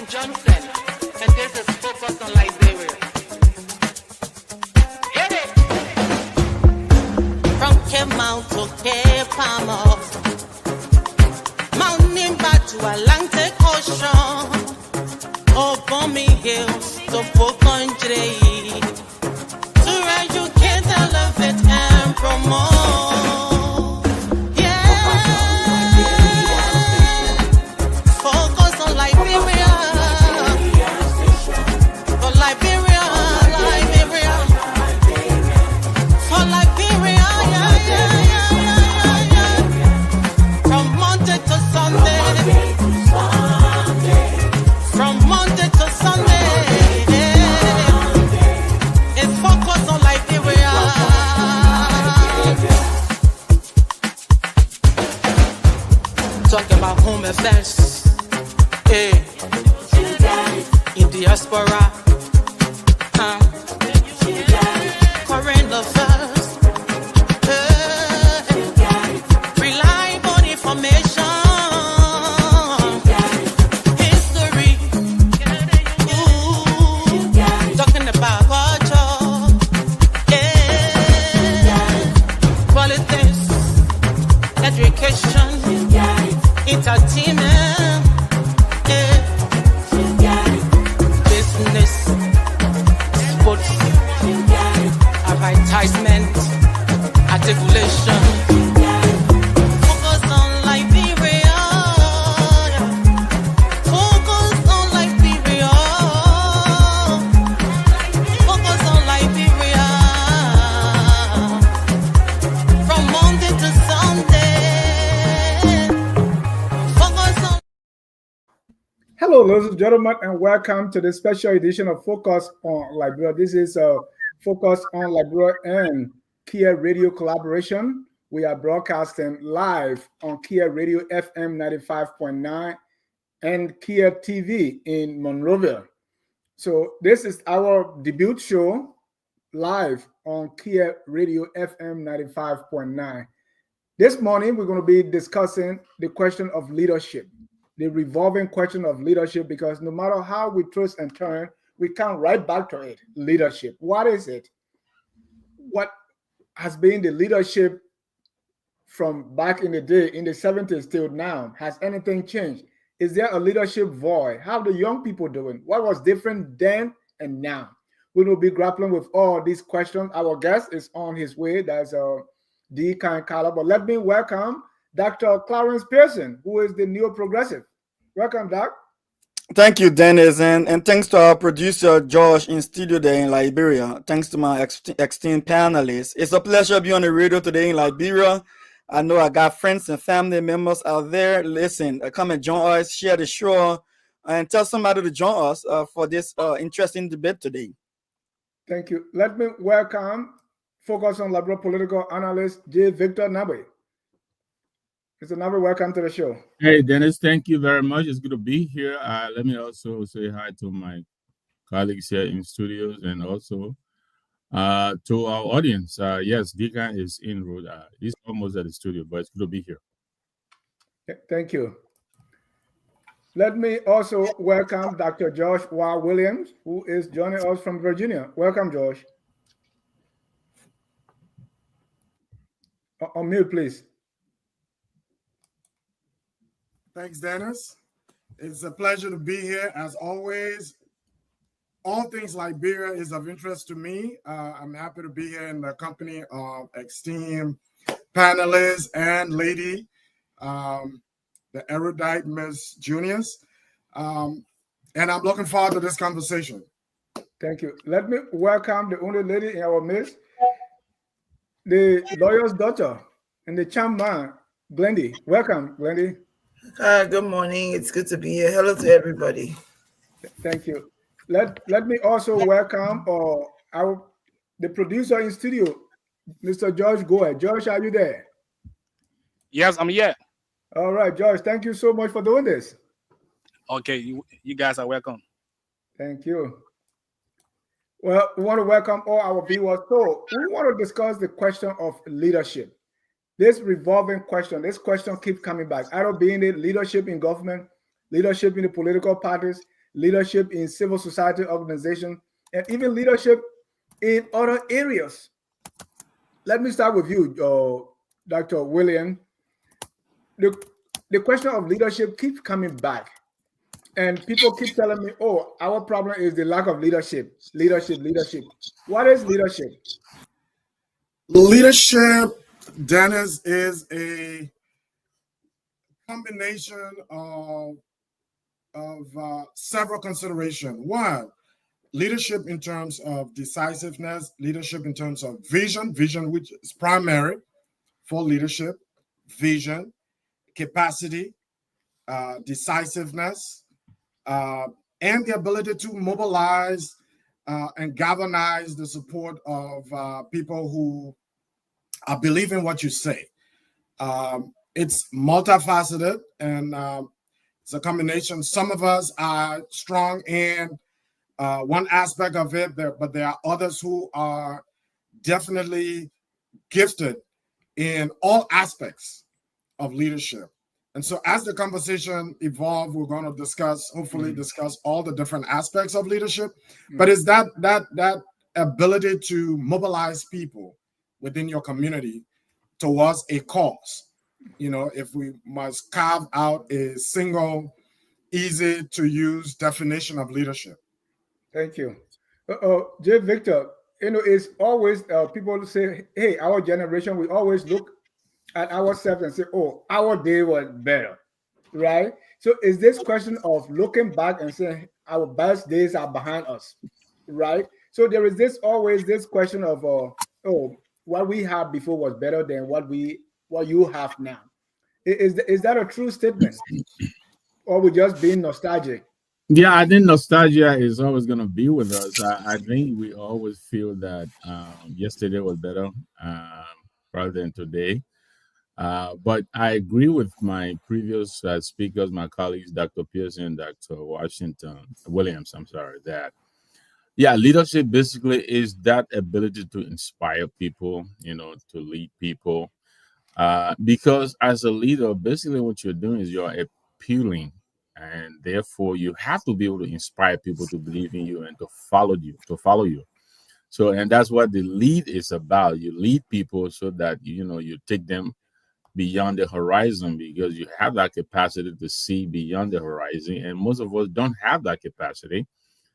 Johnson, and this is Focus on Liberia. Hit it! From Cape Mount to Cape Palmer, Mount Nimba to Atlantic Ocean, Obomi Hills to Pocondre, to educate, elevate, and promote. Affairs, in diaspora, current affairs, reliable information, history, talking about culture, politics, education, entertainment, business, sports, advertisement, articulation. Focus on Liberia. Focus on Liberia. Focus on Liberia. From Monday to Sunday. Hello, ladies and gentlemen, and welcome to the special edition of Focus on Liberia. This is a Focus on Liberia and Kear Radio collaboration. We are broadcasting live on Kear Radio FM 95.9 and Kear TV in Monrovia. So this is our debut show live on Kear Radio FM 95.9. This morning, we're going to be discussing the question of leadership. The revolving question of leadership, because no matter how we twist and turn, we come right back to it. Leadership. What is it? What has been the leadership from back in the day, in the 70s till now? Has anything changed? Is there a leadership void? How are the young people doing? What was different then and now? We will be grappling with all these questions. Our guest is on his way. That's Deacon Carla. But let me welcome Dr. Clarence Pearson, who is the neo-progressive. Welcome, Doc. Thank you, Dennis, and thanks to our producer, Josh, in studio there in Liberia. Thanks to my esteemed panelists. It's a pleasure to be on the radio today in Liberia. I know I got friends and family members out there. Listen, come and join us, share the show, and tell somebody to join us for this interesting debate today. Thank you. Let me welcome Focus on Liberia political analyst, J. Victor Nabe. Mr. Nabe, welcome to the show. Hey, Dennis, thank you very much. It's good to be here. Let me also say hi to my colleagues here in studios and also to our audience. Yes, Deacon is en route. He's almost at the studio, but it's good to be here. Thank you. Let me also welcome Dr. Josh Wa Williams, who is joining us from Virginia. Welcome, Josh. On mute, please. Thanks, Dennis. It's a pleasure to be here. As always, all things Liberia is of interest to me. I'm happy to be here in the company of esteemed panelists and lady, the erudite Ms. Junius. And I'm looking forward to this conversation. Thank you. Let me welcome the only lady in our midst, the lawyer's daughter and the champ man, Glendy. Welcome, Glendy. Good morning. It's good to be here. Hello to everybody. Thank you. Let me also welcome the producer in studio, Mr. George Goer. George, are you there? Yes, I'm here. All right, George. Thank you so much for doing this. Okay, you guys are welcome. Thank you. Well, we want to welcome all our viewers. So we want to discuss the question of leadership. This revolving question, this question keeps coming back. Either being the leadership in government, leadership in the political parties, leadership in civil society organization, and even leadership in other areas. Let me start with you, Dr. William. The question of leadership keeps coming back, and people keep telling me, "Oh, our problem is the lack of leadership, leadership, leadership." What is leadership? Leadership, Dennis, is a combination of several considerations. One, leadership in terms of decisiveness, leadership in terms of vision, which is primary for leadership, vision, capacity, decisiveness, and the ability to mobilize and galvanize the support of people who believe in what you say. It's multifaceted, and it's a combination. Some of us are strong in one aspect of it, but there are others who are definitely gifted in all aspects of leadership. And so as the conversation evolves, we're going to hopefully discuss all the different aspects of leadership. But it's that ability to mobilize people within your community towards a cause. You know, if we must carve out a single, easy to use definition of leadership. Thank you. J. Victor, it's always people say, hey, our generation, we always look at ourselves and say, oh, our day was better, right? So is this question of looking back and saying our best days are behind us, right? So there is always this question of, oh, what we had before was better than what you have now. Is that a true statement? Or we just being nostalgic? Yeah, I think nostalgia is always going to be with us. I think we always feel that yesterday was better rather than today. But I agree with my previous speakers, my colleagues, Dr. Pearson, Dr. Williams, that, yeah, leadership basically is that ability to inspire people, to lead people. Because as a leader, basically what you're doing is you're appealing, and therefore you have to be able to inspire people to believe in you and to follow you. So, and that's what the lead is about. You lead people so that, you take them beyond the horizon, because you have that capacity to see beyond the horizon. And most of us don't have that capacity.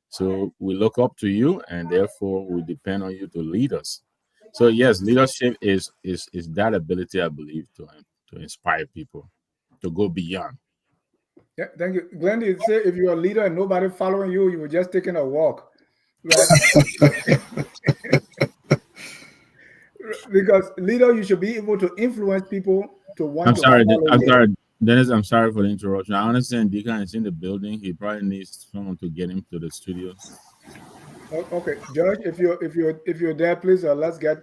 So we look up to you, and therefore we depend on you to lead us. So yes, leadership is that ability, I believe, to inspire people to go beyond. Yeah, thank you. Glenn, you say if you're a leader and nobody following you, you were just taking a walk, right? Because leader, you should be able to influence people to want to follow you. Sorry, Dennis. I'm sorry for the interruption. I understand Deacon is in the building. He probably needs someone to get him to the studio. Okay, George, if you're there, please let's get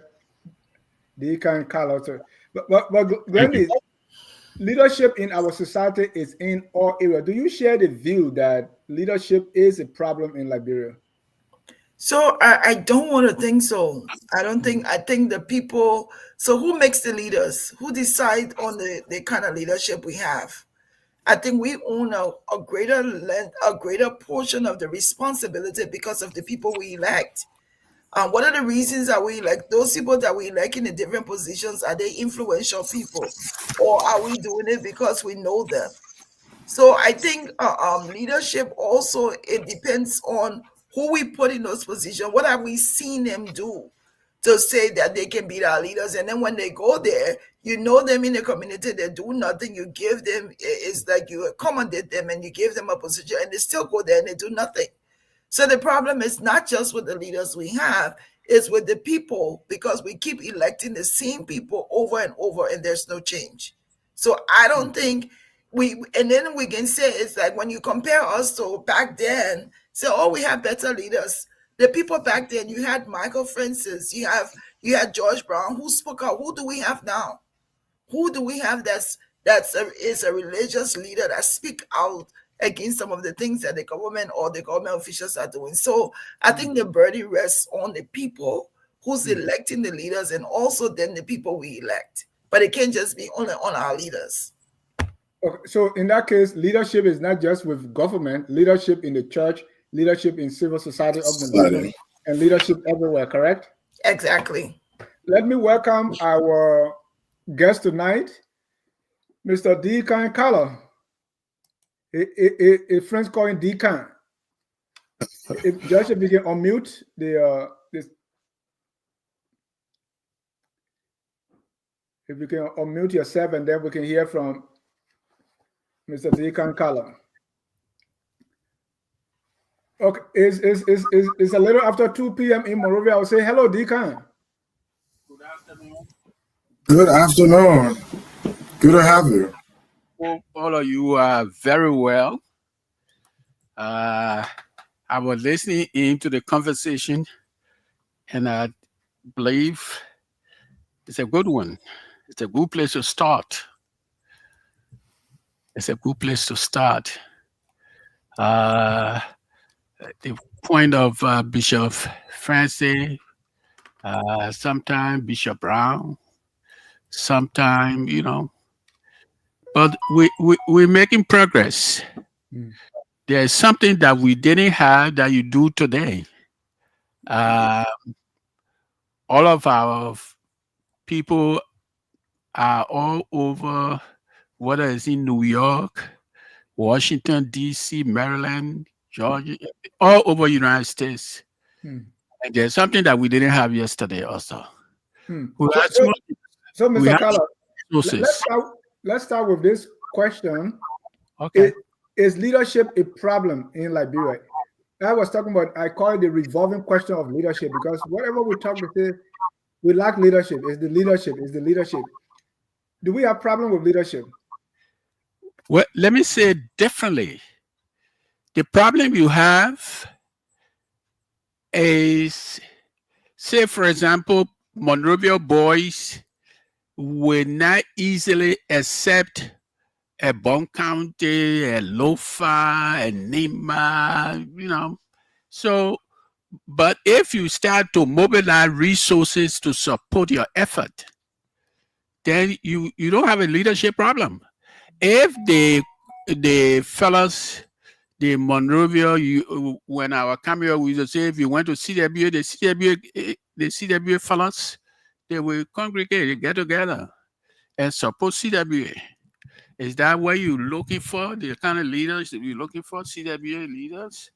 Deacon Carlos. But Glenn, leadership in our society is in all areas. Do you share the view that leadership is a problem in Liberia? So I don't want to think so. I think the people, so who makes the leaders? Who decide on the kind of leadership we have? I think we own a greater portion of the responsibility because of the people we elect. What are the reasons that we elect those people that we elect in the different positions? Are they influential people, or are we doing it because we know them? So I think leadership also, it depends on who we put in those positions. What have we seen them do to say that they can be our leaders? And then when they go there, you know them in the community, they do nothing. You give them, it's like you accommodate them and you give them a position, and they still go there and they do nothing. So the problem is not just with the leaders we have, it's with the people, because we keep electing the same people over and over and there's no change. So I don't think and then we can say, it's like when you compare us to back then, say, oh, we have better leaders. The people back then, you had Michael Francis, you had George Brown, who spoke out. Who do we have now? Who do we have is a religious leader that speak out against some of the things that the government or the government officials are doing? So I think the burden rests on the people who's electing the leaders, and also then the people we elect. But it can't just be only on our leaders. Okay, so in that case, leadership is not just with government, leadership in the church, leadership in civil society organizations, and leadership everywhere, correct? Exactly. Let me welcome our guest tonight, Mr. Deacon Color. A friend call him Deacon. Josh, if you can unmute if you can unmute yourself, and then we can hear from Mr. Deacon Color. Okay, it's a little after 2 p.m. in Monrovia. I will say hello, Deacon. Good afternoon. Good afternoon. Good to have you. Hope all of you are very well. I was listening into the conversation, and I believe it's a good one. It's a good place to start. It's a good place to start. The point of Bishop Francis, sometime Bishop Brown, sometime, but we're making progress. There's something that we didn't have that you do today. All of our people are all over, whether it's in New York, Washington, D.C., Maryland, Georgia, all over the United States. And there's something that we didn't have yesterday also. So Mr. Color, let's start with this question. Okay. Is leadership a problem in Liberia? I was talking about, I call it the revolving question of leadership, because whatever we talk about, we lack leadership. Is the leadership. Do we have problem with leadership? Well, let me say it differently. The problem you have is, say, for example, Monrovia boys will not easily accept a Bon County, a Lofa, a Nima, So, but if you start to mobilize resources to support your effort, then you don't have a leadership problem. If the fellas, the Monrovia, when our camera, we used to say, if you went to CWA, the CWA fellas, they will congregate, they get together and support CWA. Is that what you're looking for? The kind of leaders that you're looking for, CWA leaders?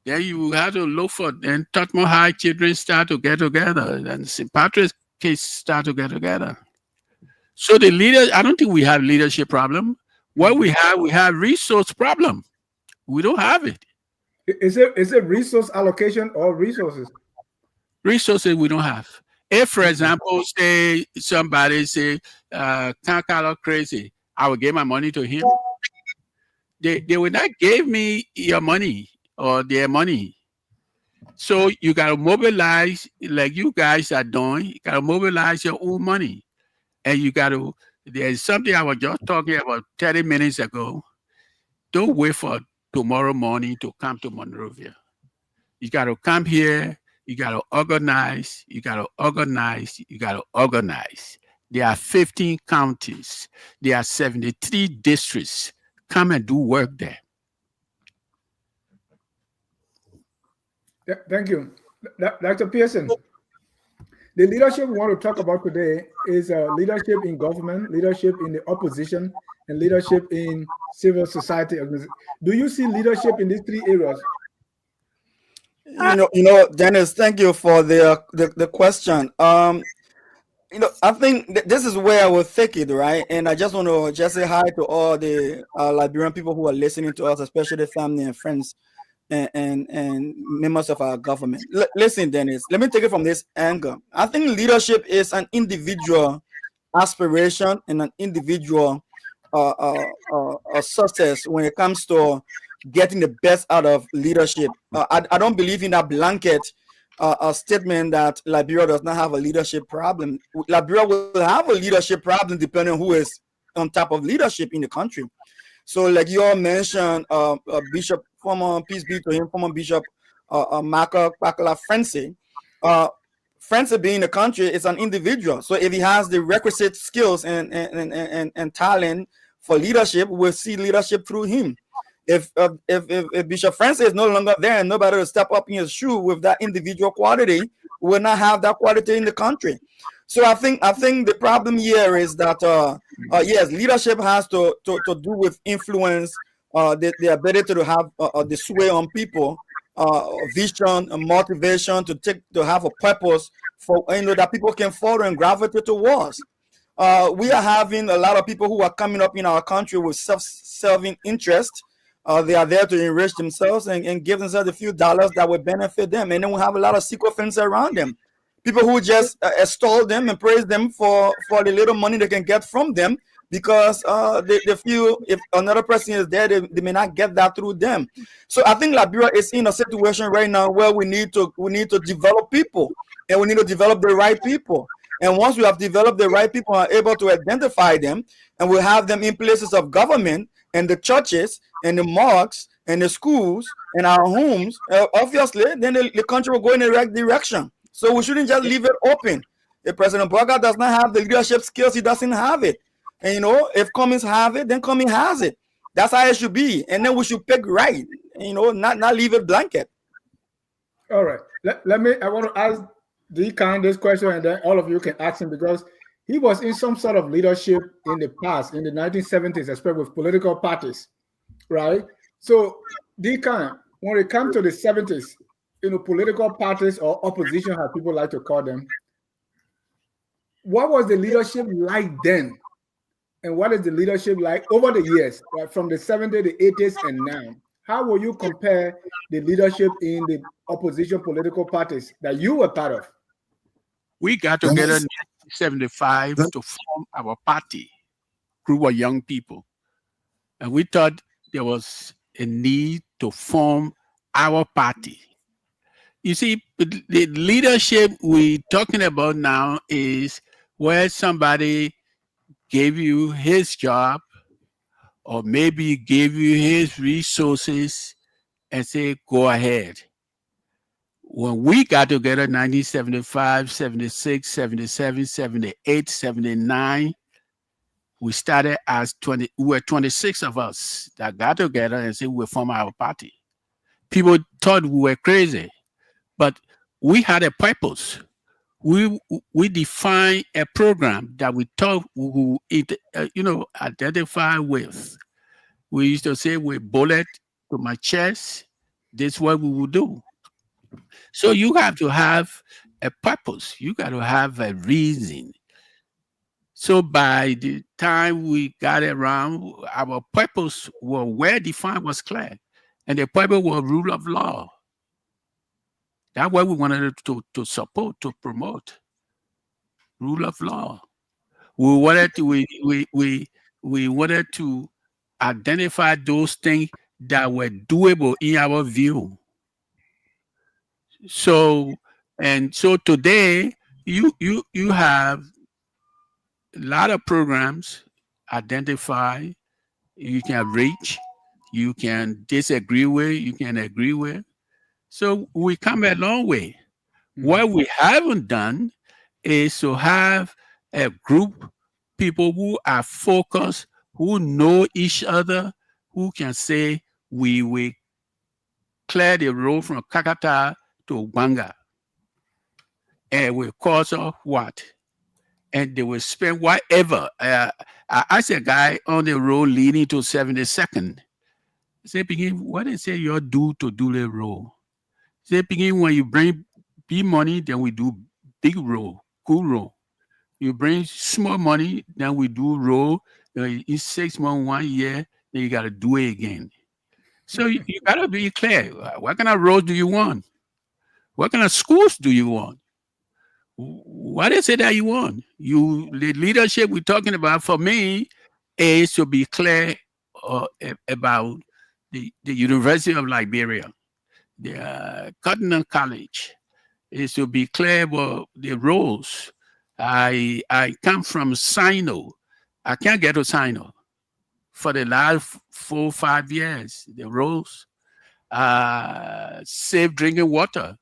Then you have to look for, and Tutmore High children start to get together, and St. Patrick's kids start to get together. So the leaders, I don't think we have leadership problem. What we have resource problem. We don't have it. Is it resource allocation or resources? Resources we don't have. If, for example, say somebody say, Kankalo crazy, I will give my money to him. They will not give me your money or their money. So you got to mobilize, like you guys are doing, you got to mobilize your own money. And you got to, there's something I was just talking about 30 minutes ago. Don't wait for tomorrow morning to come to Monrovia. You got to come here. You got to organize. You got to organize. You got to organize. There are 15 counties. There are 73 districts. Come and do work there. Yeah, thank you. Dr. Pearson, the leadership we want to talk about today is leadership in government, leadership in the opposition, and leadership in civil society. Do you see leadership in these three areas? Dennis, thank you for the question. I think this is where I will take it, right? And I just want to just say hi to all the Liberian people who are listening to us, especially family and friends and members of our government. Listen, Dennis, let me take it from this angle. I think leadership is an individual aspiration and an individual success when it comes to getting the best out of leadership. I don't believe in that blanket statement that Liberia does not have a leadership problem. Liberia will have a leadership problem depending on who is on top of leadership in the country. So, like you all mentioned, Bishop, former peace be to him, former Bishop Maka Francis. Francis being in the country is an individual. So if he has the requisite skills and talent for leadership will see leadership through him. If Bishop Francis is no longer there and nobody will step up in his shoe with that individual quality, we will not have that quality in the country. So I think the problem here is that yes, leadership has to do with influence, the ability to have the sway on people, vision, motivation to have a purpose for that people can follow and gravitate towards. We are having a lot of people who are coming up in our country with self-serving interest. They are there to enrich themselves and give themselves a few dollars that will benefit them, and then we have a lot of sycophants around them. People who just extol them and praise them for the little money they can get from them, because they feel if another person is there, they may not get that through them. So I think Liberia is in a situation right now where we need to develop people, and we need to develop the right people. And once we have developed the right people and are able to identify them, and we have them in places of government and the churches and the mosques and the schools and our homes, obviously, then the country will go in the right direction. So we shouldn't just leave it open. If President Boga does not have the leadership skills, he doesn't have it. And if Cummings have it, then Cummings has it. That's how it should be. And then we should pick right. Not leave it blanket. All right. I want to ask Deacon this question, and then all of you can ask him, because he was in some sort of leadership in the past, in the 1970s, especially with political parties, right? So, Deacon, when it comes to the 70s, political parties or opposition, how people like to call them, what was the leadership like then? And what is the leadership like over the years, right, from the 70s, the 80s, and now? How will you compare the leadership in the opposition political parties that you were part of? We got together in 1975 to form our party, group of young people. And we thought there was a need to form our party. You see, the leadership we're talking about now is where somebody gave you his job, or maybe gave you his resources and say, go ahead. When we got together in 1975, 76, 77, 78, 79, we started as we were 26 of us that got together and said we'll form our party. People thought we were crazy, but we had a purpose. We defined a program that we thought we would, identify with. We used to say, with bullet to my chest, this is what we will do. So you have to have a purpose. You got to have a reason. So by the time we got around, our purpose was well defined, was clear. And the purpose was rule of law. That's what we wanted to support, to promote. Rule of law. We wanted to identify those things that were doable in our view. So today you have a lot of programs identify, you can reach, you can disagree with, you can agree with. So we come a long way. Mm-hmm. What we haven't done is to have a group, people who are focused, who know each other, who can say, we will clear the road from Kakata to Banga. And we cause of what? And they will spend whatever. I asked a guy on the road leading to 72nd. I said, begin, what they say you do to do the road? I said, begin, when you bring big money, then we do big road, cool road. You bring small money, then we do road. In 6 months, 1 year, then you got to do it again. So you got to be clear. What kind of roads do you want? What kind of schools do you want? What is it that you want? The leadership we're talking about, for me, is to be clear about the University of Liberia, the Cotton College, is to be clear about the roles. I come from Sino. I can't get to Sino for the last 4 or 5 years. The roles, safe drinking water.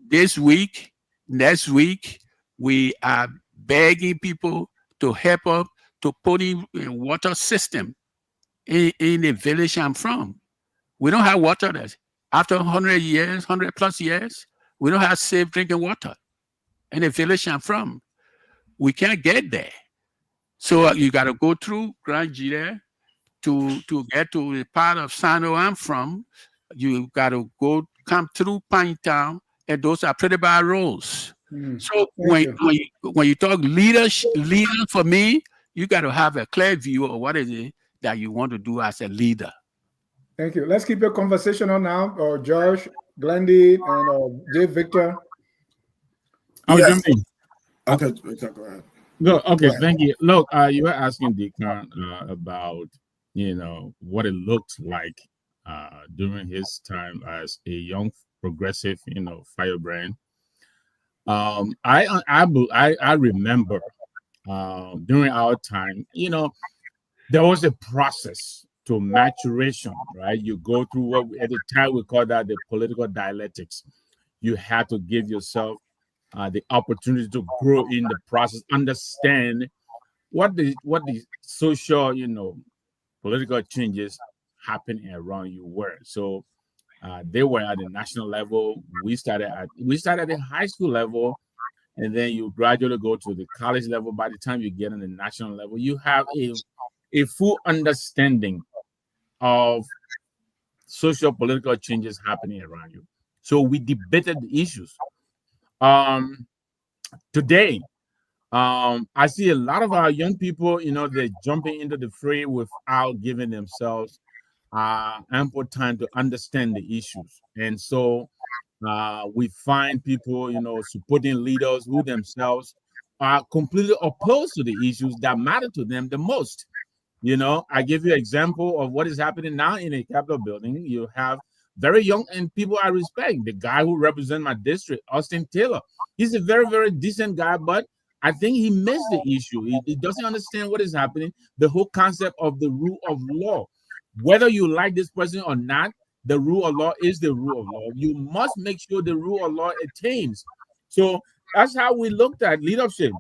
This week, next week, we are begging people to help us to put in a water system in the village I'm from. We don't have water there. After 100 years, 100 plus years, we don't have safe drinking water in the village I'm from. We can't get there. So you got to go through Grand Gire to get to the part of Sano I'm from. You got to come through Pine Town, and those are pretty bad roads. So when you talk leader for me, you got to have a clear view of what is it that you want to do as a leader. Thank you. Let's keep a conversation on now. Josh, Glendy, and Dave Victor. Yes. Okay, go ahead. Go. Okay, thank you. Look, you were asking Deacon about what it looked like during his time as a young progressive firebrand. I remember during our time, there was a process to maturation, right? You go through what at the time we call that the political dialectics. You had to give yourself the opportunity to grow in the process, understand what the social, political changes happening around you were. So they were at the national level. We started at the high school level, and then you gradually go to the college level. By the time you get on the national level, you have a full understanding of social political changes happening around you. So we debated the issues. Today, I see a lot of our young people, they're jumping into the fray without giving themselves ample time to understand the issues. And so we find people, supporting leaders who themselves are completely opposed to the issues that matter to them the most. I give you an example of what is happening now in a Capitol building. You have very young and people I respect. The guy who represents my district, Austin Taylor, he's a very, very decent guy, but I think he missed the issue. He doesn't understand what is happening, the whole concept of the rule of law. Whether you like this person or not, the rule of law is the rule of law. You must make sure the rule of law attains. So that's how we looked at leadership.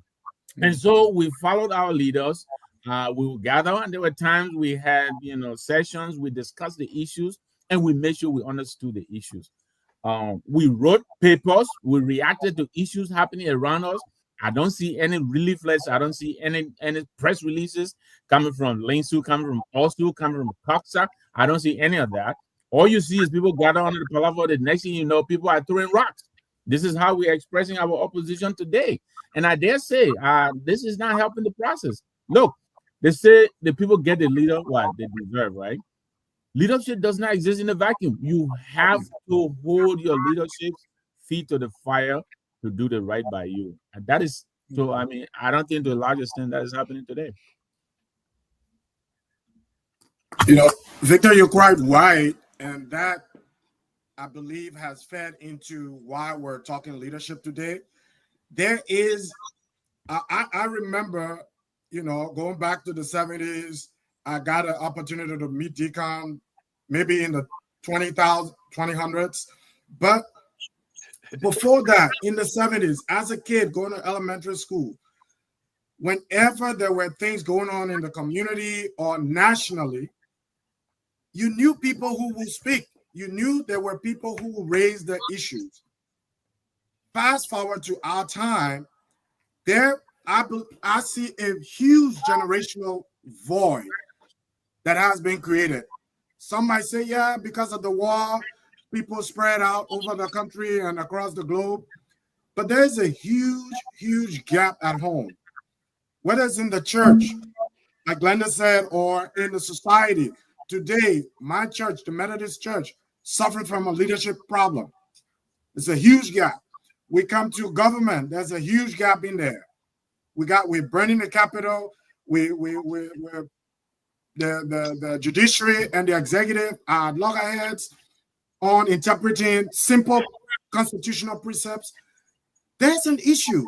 And so we followed our leaders. We would gather, and there were times we had, sessions, we discussed the issues, and we made sure we understood the issues. We wrote papers, we reacted to issues happening around us. I don't see any leaflets. I don't see any press releases coming from Linsu, coming from Osu, coming from Coxa. I don't see any of that. All you see is people gather under the palaver. The next thing you know, people are throwing rocks. This is how we are expressing our opposition today. And I dare say, this is not helping the process. Look, they say the people get the leader what they deserve, right? Leadership does not exist in a vacuum. You have to hold your leadership's feet to the fire to do the right by you. And that is, so I mean, I don't think to a large extent that is happening today. Victor, you're quite right. And that, I believe, has fed into why we're talking leadership today. There is, I remember, going back to the 70s, I got an opportunity to meet Deacon maybe in the 2000s. But before that, in the 70s, as a kid going to elementary school, whenever there were things going on in the community or nationally, you knew people who would speak. You knew there were people who would raise the issues. Fast forward to our time, I see a huge generational void that has been created. Some might say, yeah, because of the war, people spread out over the country and across the globe. But there's a huge, huge gap at home. Whether it's in the church, like Glenda said, or in the society. Today, my church, the Methodist Church, suffered from a leadership problem. It's a huge gap. We come to government, there's a huge gap in there. We're burning the Capitol. We're the judiciary and the executive are loggerheads on interpreting simple constitutional precepts. There's an issue.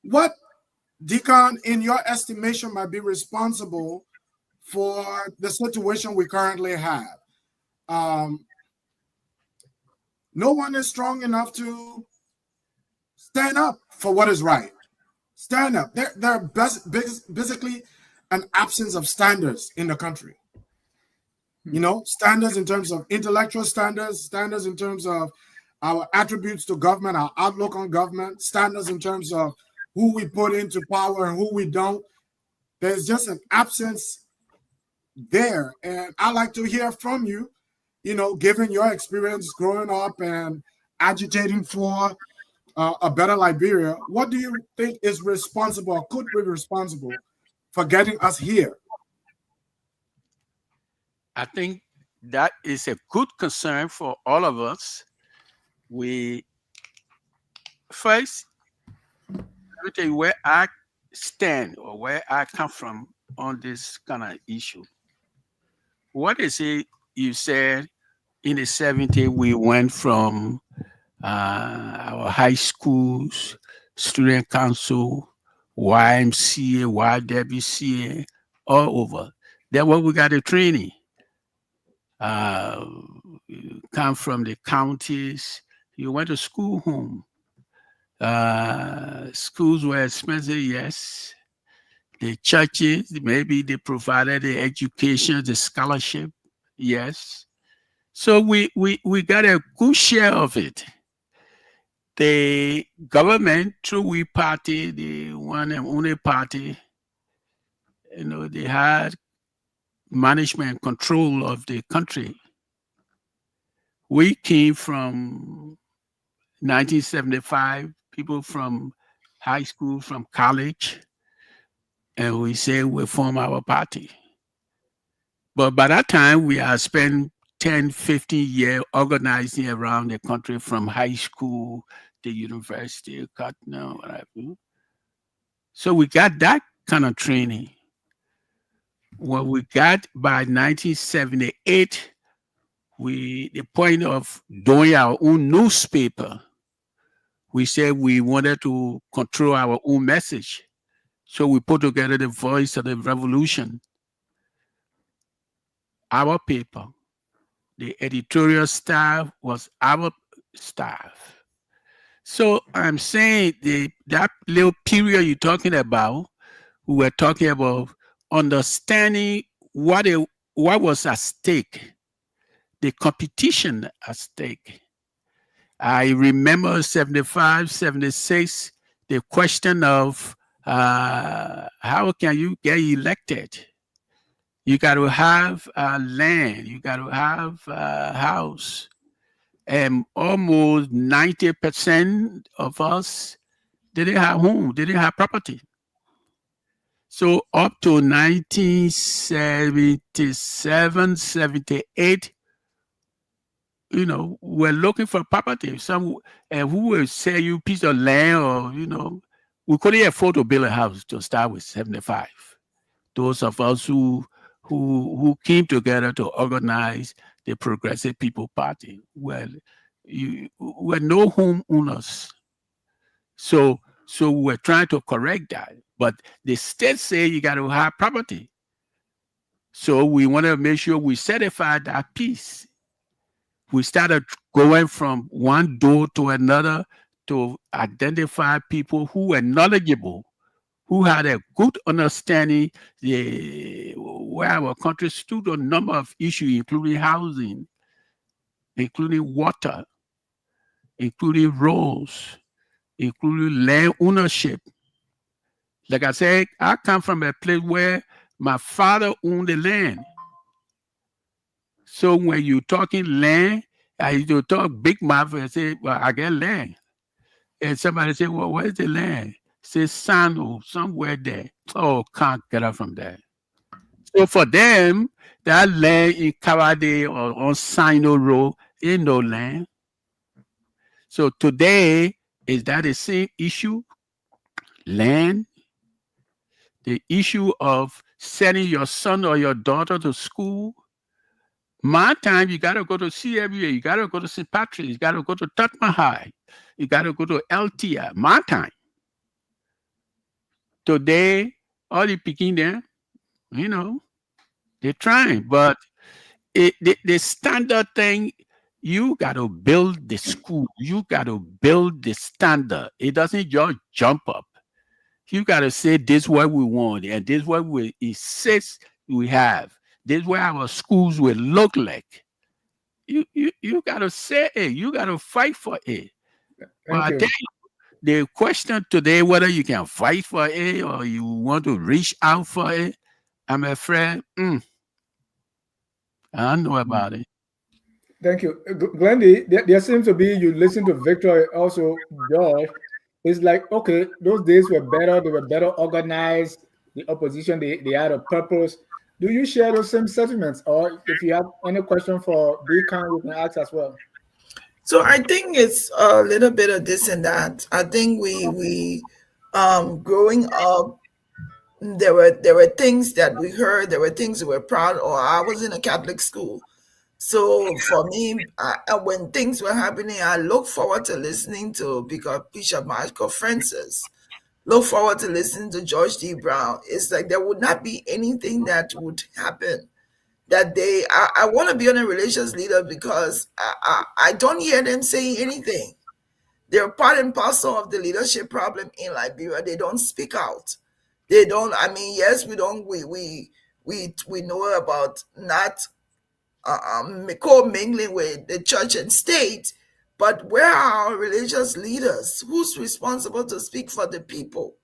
What, Deacon, in your estimation, might be responsible for the situation we currently have? No one is strong enough to stand up for what is right. Stand up. There are basically an absence of standards in the country. You know, standards in terms of intellectual standards, standards in terms of our attributes to government, our outlook on government, standards in terms of who we put into power and who we don't. There's just an absence there. And I'd like to hear from you, you know, given your experience growing up and agitating for a better Liberia. What do you think is responsible or could be responsible for getting us here? I think that is a good concern for all of us. We first, let me tell you where I stand or where I come from on this kind of issue. What is it you said in the 70s? We went from our high schools, student council, YMCA, YWCA, all over. Then what we got a training. You come from the counties, you went to school home. Schools were expensive, yes. The churches, maybe they provided the education, the scholarship, yes. So we got a good share of it. The government, through we party, the one and only party, you know, they had management control of the country. We came from 1975, people from high school, from college, and we say we form our party. But by that time, we had spent 10, 15 years organizing around the country from high school to university, whatever. So we got that kind of training. What we got by 1978, the point of doing our own newspaper, we said we wanted to control our own message. So we put together the Voice of the Revolution, our paper. The editorial staff was our staff. So I'm saying that little period you're talking about, we were talking about understanding what was at stake, the competition at stake. I remember 75, 76, the question of how can you get elected? You got to have land, you got to have a house. And almost 90% of us didn't have home, didn't have property. So up to 1977, 78, you know, we're looking for property. Some who will sell you a piece of land, or, you know, we couldn't afford to build a house to start with 75. Those of us who came together to organize the Progressive People Party, well, we're no home owners. So we're trying to correct that. But the state say you got to have property. So we want to make sure we certify that piece. We started going from one door to another to identify people who were knowledgeable, who had a good understanding where our country stood on a number of issues, including housing, including water, including roads, including land ownership. Like I said, I come from a place where my father owned the land. So when you're talking land, I used to talk big mouth and say, well, I get land. And somebody say, well, where's the land? Say Sando, somewhere there. Oh, can't get up from there. So for them, that land in Kawade or on Sino Road ain't no land. So today, is that the same issue? Land? The issue of sending your son or your daughter to school? My time, you got to go to CWA, you got to go to St. Patrick's, you got to go to Tutma High, you got to go to LTI. My time. Today, all the picking there, you know, they're trying, but the standard thing, you got to build the school, you got to build the standard. It doesn't just jump up. You got to say this what we want, and this what we insist we have. This what our schools will look like. You got to say it. You got to fight for it. But I Thank you. think the question today, whether you can fight for it or you want to reach out for it, I'm afraid, I don't know about it. Thank you. Glendy, there seems to be, you listen to Victor, also George. It's like, okay, those days were better. They were better organized. The opposition, they had a purpose. Do you share those same sentiments? Or if you have any question for Deacon, you can ask as well. So I think it's a little bit of this and that. I think we growing up, there were things that we heard, there were things we were proud of. I was in a Catholic school. So for me, when things were happening, I look forward to listening to Bishop Michael Francis. Look forward to listening to George D. Brown. It's like there would not be anything that would happen that day. I want to be on a religious leader because I don't hear them saying anything. They're part and parcel of the leadership problem in Liberia. They don't speak out. They don't. I mean, yes, we don't. We know about not co-mingling with the church and state, but where are our religious leaders? Who's responsible to speak for the people?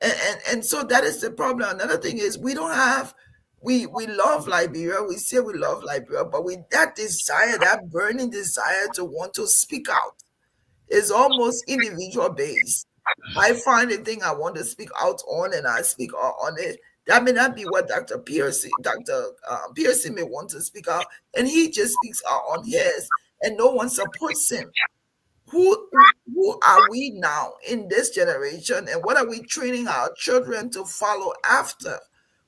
And so that is the problem. Another thing is we don't have, we love Liberia. We say we love Liberia, but with that desire, that burning desire to want to speak out is almost individual based. I find a thing I want to speak out on and I speak out on it. That may not be what Dr. Pearson may want to speak out, and he just speaks out on his, and no one supports him. Who are we now in this generation, and what are we training our children to follow after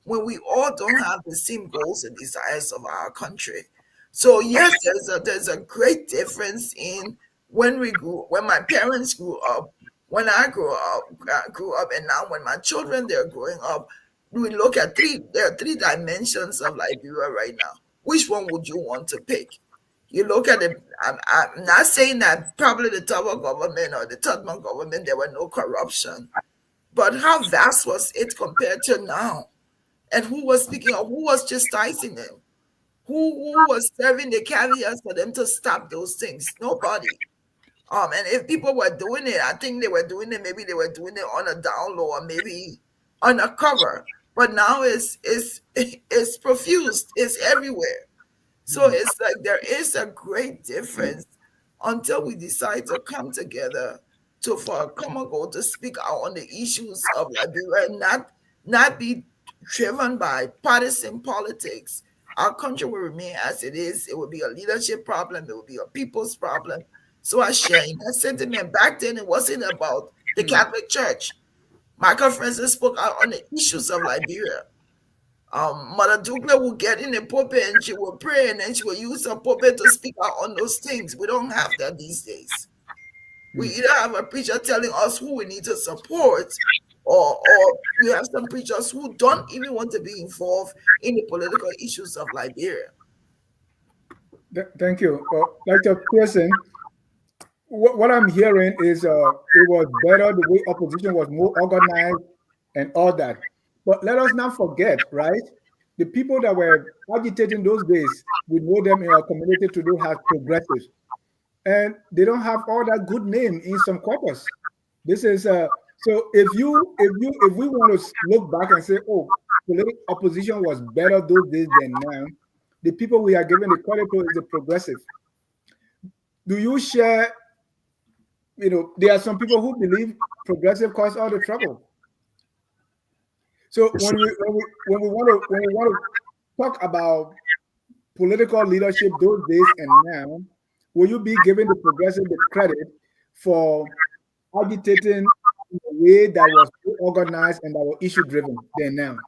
when we all don't have the same goals and desires of our country? So yes, there's a great difference in when my parents grew up, when I grew up, and now when my children they're growing up. We look at there are three dimensions of Liberia right now. Which one would you want to pick? You look at it, I'm not saying that probably the Tower government or the Tubman government, there were no corruption. But how vast was it compared to now? And who was speaking of, who was chastising them? Who was serving the caveats for them to stop those things? Nobody. And if people were doing it, I think they were doing it, maybe they were doing it on a down low or maybe undercover. But now it's profused, it's everywhere. So it's like there is a great difference until we decide to come together for a common goal to speak out on the issues of Liberia and not be driven by partisan politics. Our country will remain as it is. It will be a leadership problem. It will be a people's problem. So I share in that sentiment. Back then, it wasn't about the Catholic Church. Michael Francis spoke out on the issues of Liberia. Mother Douglas will get in the pulpit and she will pray, and then she will use her pulpit to speak out on those things. We don't have that these days. We either have a preacher telling us who we need to support, or you have some preachers who don't even want to be involved in the political issues of Liberia. Thank you. Dr. Pearson, what I'm hearing is it was better, the way opposition was more organized and all that. But let us not forget, right? The people that were agitating those days, we know them in our community today as progressives. And they don't have all that good name in some quarters. This is so if we want to look back and say, oh, political opposition was better those days than now, the people we are giving the credit to is the progressive. Do you share? There are some people who believe progressive caused all the trouble. So when we want to talk about political leadership those days and now, will you be giving the progressive the credit for agitating in a way that was organized and that was issue driven than now?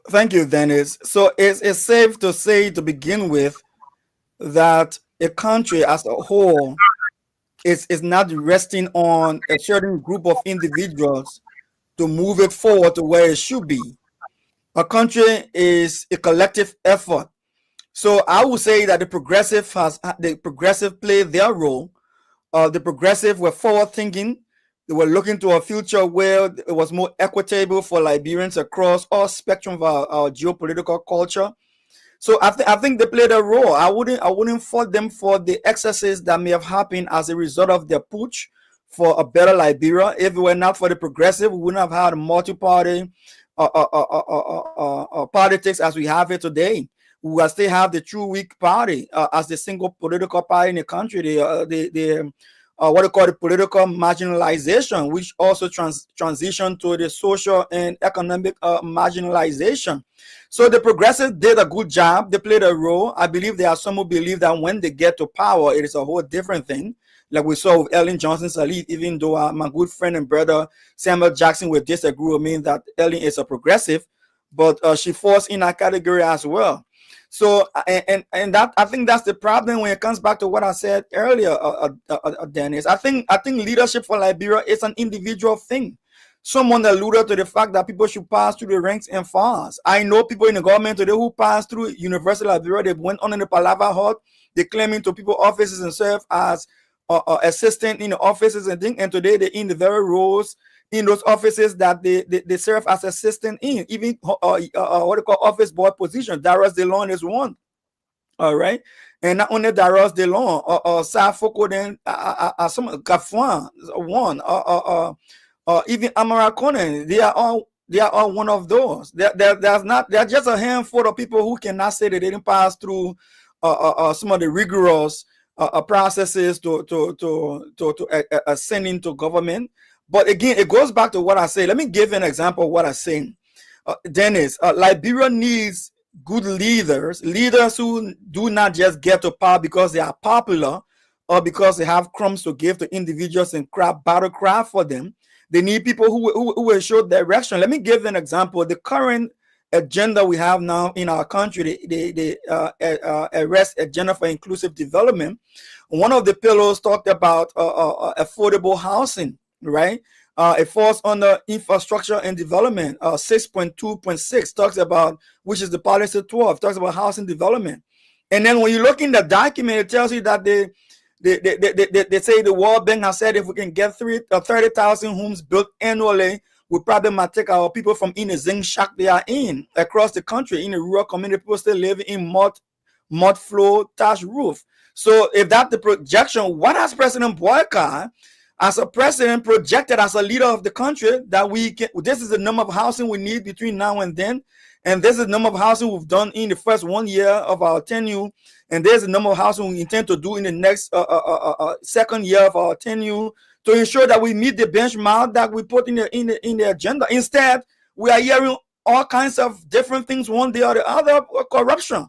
Thank you, Dennis. So it's safe to say to begin with that a country as a whole is not resting on a certain group of individuals to move it forward to where it should be. A country is a collective effort. So I would say that the progressive played their role. The progressive were forward thinking. They were looking to a future where it was more equitable for Liberians across all spectrum of our geopolitical culture. So I think they played a role. I wouldn't fault them for the excesses that may have happened as a result of their push for a better Liberia. If it were not for the progressive, we wouldn't have had a multi-party politics as we have it today. We will still have the true weak party as the single political party in the country. The what they call the political marginalization, which also transitioned to the social and economic marginalization. So the progressives did a good job. They played a role. I believe there are some who believe that when they get to power, it is a whole different thing. Like we saw with Ellen Johnson Sirleaf, even though my good friend and brother Samuel Jackson will disagree with me that Ellen is a progressive, but she falls in that category as well. So and that, I think that's the problem when it comes back to what I said earlier, Dennis. I think leadership for Liberia is an individual thing. Someone alluded to the fact that people should pass through the ranks and files. I know people in the government today who passed through University of Liberia. They went on in the Palava Hut. They claiming to people offices and serve as assistant in the offices and things. And today they're in the very roles in those offices that they serve as assistant in, even what they call office boy position. Darius DeLon is one. All right. And not only Darius DeLon, Safoko, then some Gafuan one, even Amara Conan, they are all one of those. There's just a handful of people who cannot say that they didn't pass through some of the rigorous processes to ascend into government. But again, it goes back to what I say. Let me give an example of what I'm saying. Dennis, Liberia needs good leaders who do not just get to power because they are popular or because they have crumbs to give to individuals and battle cry for them. They need people who will show direction. Let me give an example. The current agenda we have now in our country, the arrest agenda for inclusive development. One of the pillars talked about affordable housing, right? It falls under infrastructure and development. 6.2.6 talks about, which is the policy 12, talks about housing development. And then when you look in the document, it tells you that they say the World Bank has said if we can get 30,000 homes built annually, we probably might take our people from in the zinc shack they are in across the country. In the rural community, people still living in mud floor thatched roof. So if that's the projection, what has President Boyka, as a president, projected as a leader of the country, that we can? This is the number of housing we need between now and then, and this is the number of housing we've done in the first 1 year of our tenure, and there's the number of housing we intend to do in the next second year of our tenure, to ensure that we meet the benchmark that we put in the agenda. Instead, we are hearing all kinds of different things one day or the other: corruption,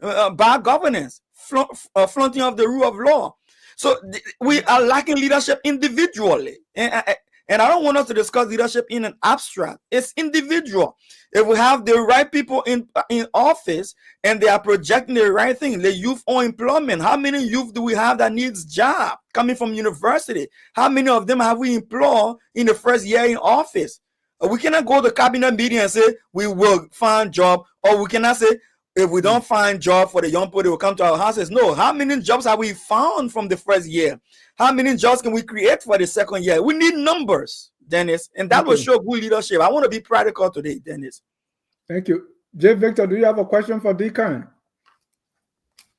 bad governance, flaunting of the rule of law. So we are lacking leadership individually, and I don't want us to discuss leadership in an abstract. It's individual. If we have the right people in office and they are projecting the right thing, the youth unemployment. How many youth do we have that needs job coming from university? How many of them have we employed in the first year in office? We cannot go to cabinet meeting and say we will find job, or we cannot say if we don't find job for the young people, they will come to our houses. No, how many jobs have we found from the first year? How many jobs can we create for the second year? We need numbers, Dennis, and that will show good leadership. I want to be practical today, Dennis. Thank you. J. Victor, do you have a question for Deacon?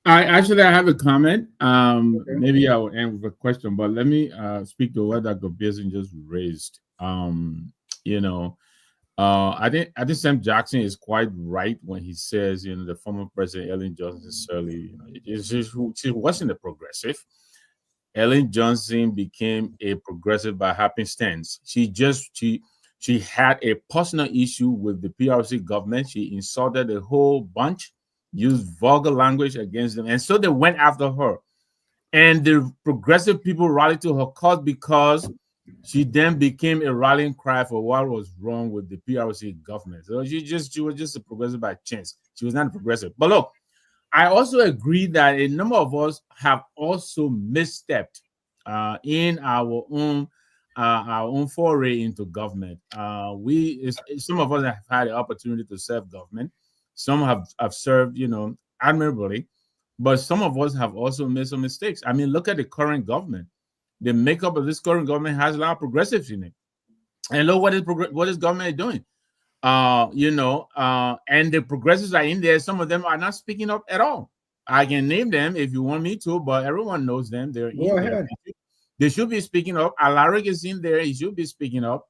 I have a comment. Maybe I will end with a question, but let me speak to what Dr. Pearson just raised. I think Sam Jackson is quite right when he says, the former president Ellen Johnson Sirleaf, she wasn't a progressive. Ellen Johnson became a progressive by happenstance. She had a personal issue with the PRC government. She insulted a whole bunch, used vulgar language against them, and so they went after her. And the progressive people rallied to her cause because she then became a rallying cry for what was wrong with the PRC government. So she was just a progressive by chance. She was not a progressive. But look, I also agree that a number of us have also misstepped in our own foray into government. Some of us have had the opportunity to serve government. Some have served, admirably, but some of us have also made some mistakes. I mean, look at the current government. the makeup of this current government has a lot of progressives in it. And look what this government is doing. And the progressives are in there. Some of them are not speaking up at all. I can name them if you want me to, but everyone knows them. They're Go in ahead. there. They should be speaking up. Alaric is in there. He should be speaking up.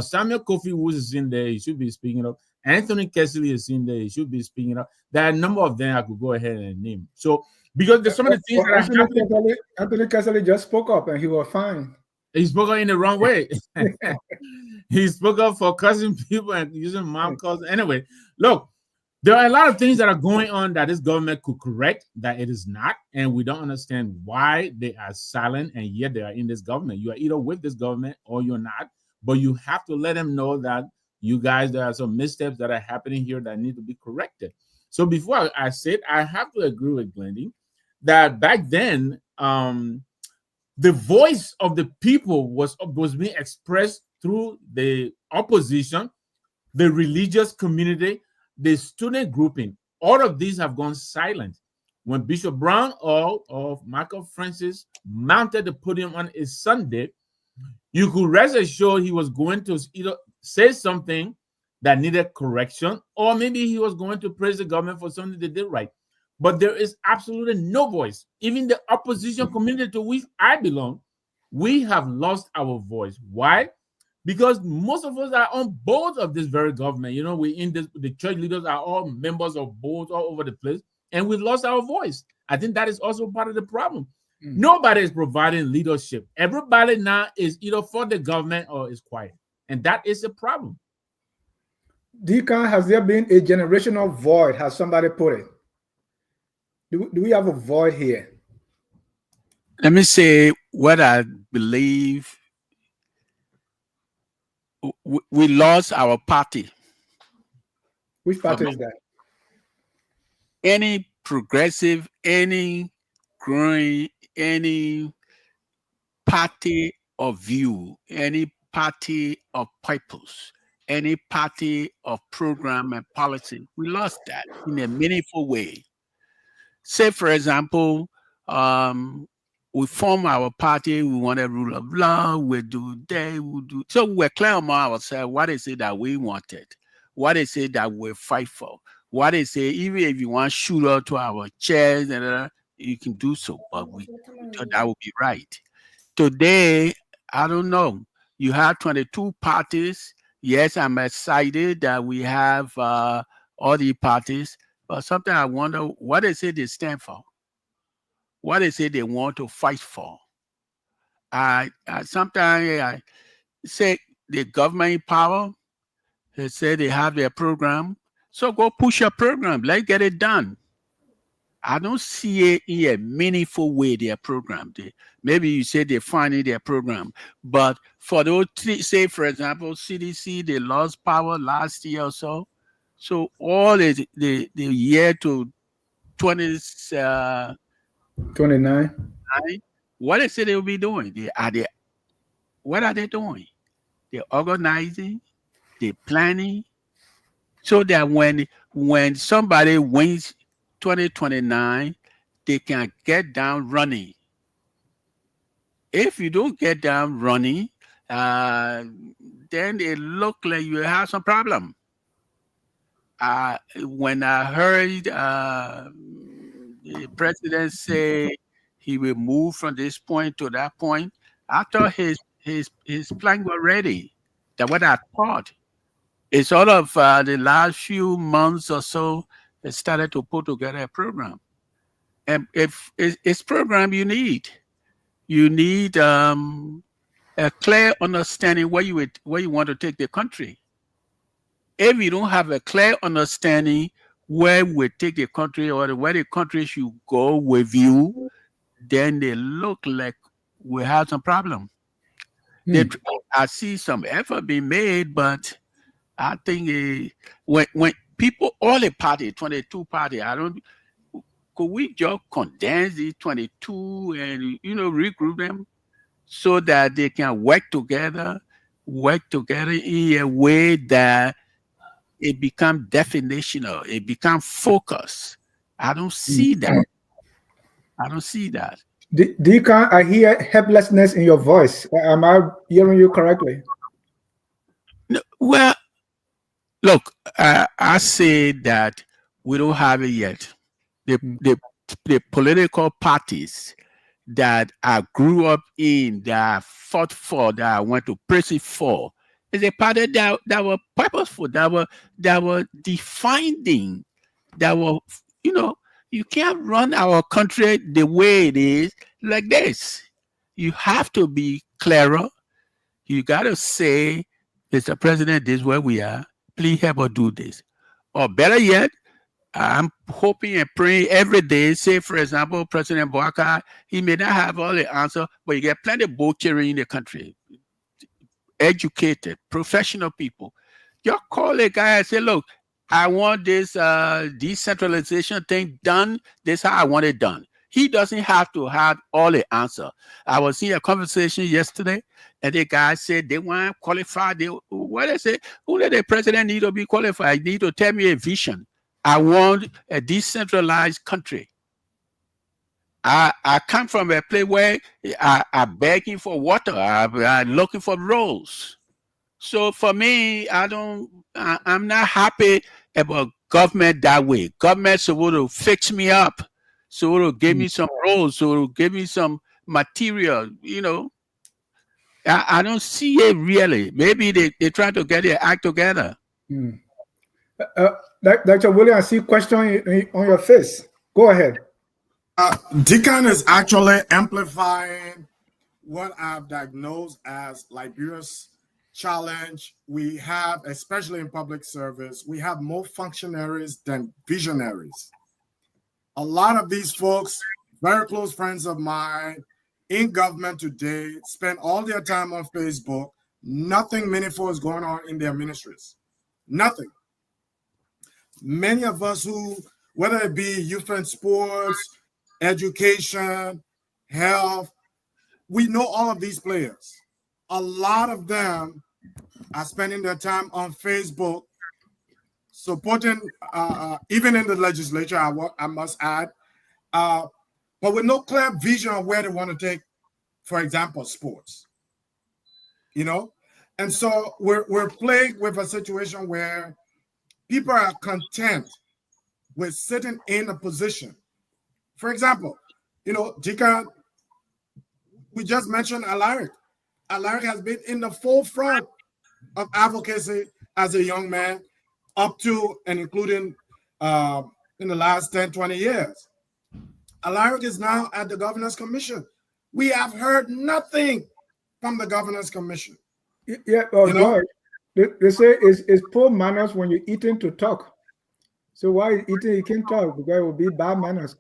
Samuel Kofi Woods is in there. He should be speaking up. Anthony Kessley is in there. He should be speaking up. There are a number of them I could go ahead and name. So because there's some of the things that are happening. Anthony Kessley just spoke up and he was fine. He spoke up in the wrong way. He spoke up for cussing people and using mom calls. Anyway, look, there are a lot of things that are going on that this government could correct that it is not, and we don't understand why they are silent, and yet they are in this government. You are either with this government or you're not, but you have to let them know that you guys, there are some missteps that are happening here that need to be corrected. So before I said, I have to agree with Glendy that back then, the voice of the people was being expressed through the opposition, the religious community, the student grouping. All of these have gone silent. When Bishop Brown of Michael Francis mounted the podium on a Sunday, you could rest assured he was going to either say something that needed correction, or maybe he was going to praise the government for something they did right. But there is absolutely no voice. Even the opposition community to which I belong, we have lost our voice. Why? Because most of us are on boards of this very government. You know, the church leaders are all members of boards all over the place, and we lost our voice. I think that is also part of the problem. Nobody is providing leadership. Everybody now is either for the government or is quiet, and that is a problem. Deacon, has there been a generational void? Has somebody put it? Do we have a void here? Let me say what I believe. We lost our party. Which party is that? Any progressive, any growing, any party of view, any party of purpose, any party of program and policy, we lost that in a meaningful way. Say, for example, we form our party, we want a rule of law, we do that, we do. So we're clear among ourselves what is it that we wanted, what is it that we fight for, what is it, even if you want shooter to our chairs, you can do so, but we thought that would be right. Today, I don't know, you have 22 parties. Yes, I'm excited that we have all the parties, but sometimes I wonder, what is it they stand for? What is it they want to fight for? Sometimes I say the government in power, they say they have their program. So go push your program. Let's get it done. I don't see it in a meaningful way, their program. Maybe you say they're finding their program. But for those, say, for example, CDC, they lost power last year or so. So all the year to 29. What is it they will be doing? What are they doing? They're organizing, they're planning, so that when somebody wins 2029, they can get down running. If you don't get down running, then it look like you have some problem. When I heard the president say he will move from this point to that point, I thought his plan was ready. That's what I thought. It's all of the last few months or so, they started to put together a program. And if it's program you need a clear understanding where you want to take the country. If you don't have a clear understanding where we take the country or where the country should go with you, then they look like we have some problem. I see some effort being made, but I think when people, all the party, 22 party, could we just condense these 22 and, regroup them so that they can work together in a way that it becomes definitional, it becomes focused. I don't see that. Deacon, I hear helplessness in your voice. Am I hearing you correctly? No, well, look, I say that we don't have it yet. The political parties that I grew up in, that I fought for, that I went to prison for, is a party that were purposeful, that were defining, that were, you can't run our country the way it is like this. You have to be clearer. You got to say, Mr. President, this is where we are. Please help us do this. Or better yet, I'm hoping and praying every day. Say, for example, President Boaka, he may not have all the answer, but you get plenty of butchery in the country. Educated, professional people. Just call a guy and say, look, I want this decentralization thing done. This is how I want it done. He doesn't have to have all the answer. I was in a conversation yesterday, and the guy said they want to qualify. What they say? Only the president need to be qualified. Need to tell me a vision. I want a decentralized country. I come from a place where I'm begging for water. I'm looking for roads. So for me, I'm not happy about government that way. Government supposed to fix me up, so to give me some roles, so to give me some material. I don't see it really. Maybe they try to get their act together. Dr. William, I see a question on your face. Go ahead. Deacon is actually amplifying what I've diagnosed as Liberia's challenge. We have, especially in public service, we have more functionaries than visionaries. A lot of these folks, very close friends of mine in government today, spend all their time on Facebook. Nothing meaningful is going on in their ministries. Nothing. Many of us who, whether it be youth and sports, education, health, we know all of these players. A lot of them are spending their time on Facebook, supporting, even in the legislature, I must add, but with no clear vision of where they want to take, for example, sports. And so we're plagued with a situation where people are content with sitting in a position. For example, Deacon, we just mentioned Alaric. Alaric has been in the forefront of advocacy as a young man up to and including in the last 10, 20 years. Alaric is now at the Governor's Commission. We have heard nothing from the Governor's Commission. Yeah, George, they say it's poor manners when you're eating to talk. So why eating you can't talk? Because it will be bad manners.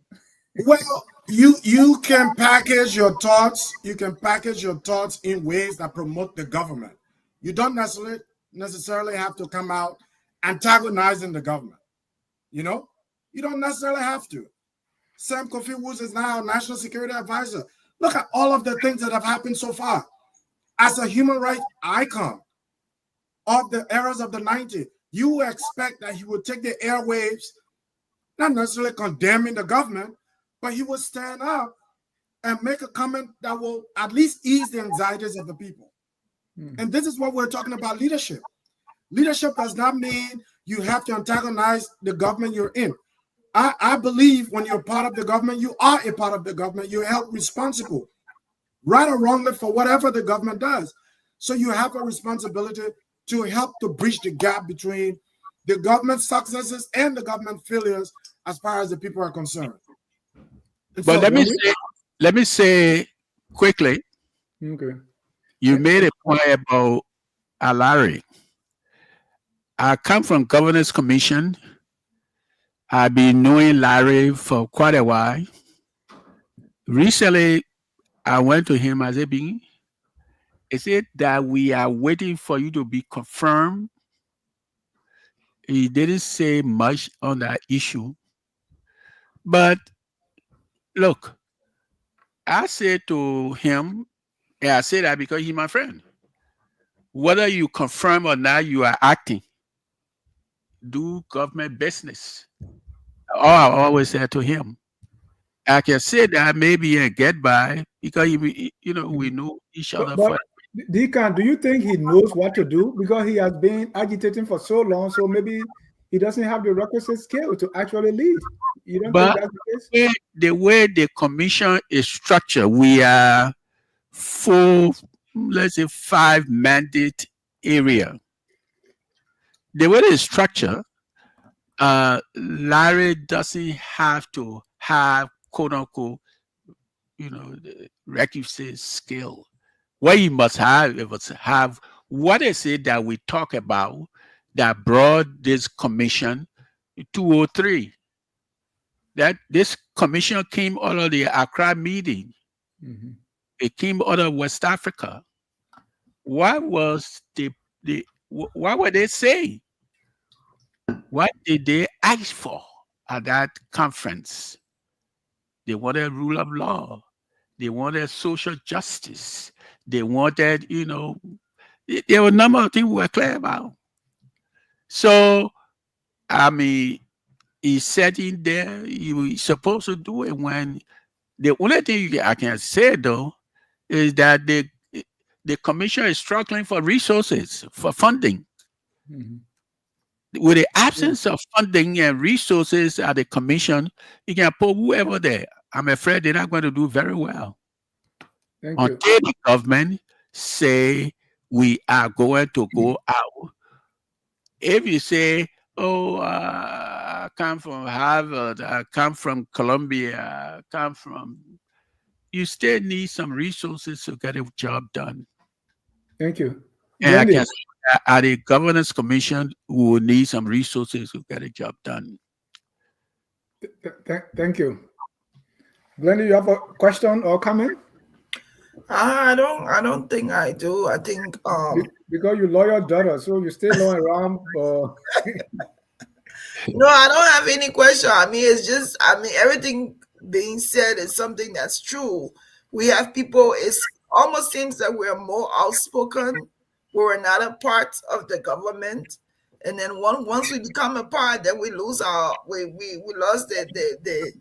Well, you can package your thoughts. You can package your thoughts in ways that promote the government. You don't necessarily have to come out antagonizing the government. You don't necessarily have to. Sam Kofi Woods is now National Security Advisor. Look at all of the things that have happened so far. As a human rights icon of the eras of the 90s, you expect that he would take the airwaves, not necessarily condemning the government, but he would stand up and make a comment that will at least ease the anxieties of the people. And this is what we're talking about, leadership. Leadership does not mean you have to antagonize the government you're in. I believe when you're part of the government, you are a part of the government. You're held responsible, right or wrongly, for whatever the government does. So you have a responsibility to help to bridge the gap between the government successes and the government failures as far as the people are concerned. And But so let me say quickly. Okay. You made a point about Alari. I come from Governor's Commission. I've been knowing Larry for quite a while. Recently, I went to him as a being. He said that we are waiting for you to be confirmed. He didn't say much on that issue. But look, I said to him, and I say that because he's my friend. Whether you confirm or not, you are acting. Do government business. I always said to him. I can say that maybe and get by because we know each other But for. Deacon, do you think he knows what to do? Because he has been agitating for so long, so maybe he doesn't have the requisite skill to actually lead. You don't think But that's the case? the way the commission is structured, we are four, let's say 5 mandate area. The way it's structured, Larry doesn't have to have quote unquote, the requisite skill. What he must have, it must have what is it that we talk about that brought this commission 203. That this commission came out of the Accra meeting. Mhm. It came out of West Africa. What was what were they saying? What did they ask for at that conference? They wanted rule of law. They wanted social justice. They wanted, there were a number of things we were clear about. So, I mean, he's sitting there. He's supposed to do it when the only thing I can say, though, is that the commission is struggling for resources, for funding. Mhm. With the absence of funding and resources at the commission, you can put whoever there. I'm afraid they're not going to do very well. Thank you. Until the government say we are going to go out. If you say, oh, I come from Harvard, I come from Columbia, I come from, you still need some resources to get a job done. Thank you. And I Glendy, can say that at the governance commission, we will need some resources to get a job done. thank you. Glendy, you have a question or comment? I don't think I do. I think Because you lawyer daughter, so you stay long around. no, I don't have any question. I mean, it's just, everything being said is something that's true. We have people, it's almost seems that we're more outspoken. We're not a part of the government. And then once we become a part, then we lose we lost the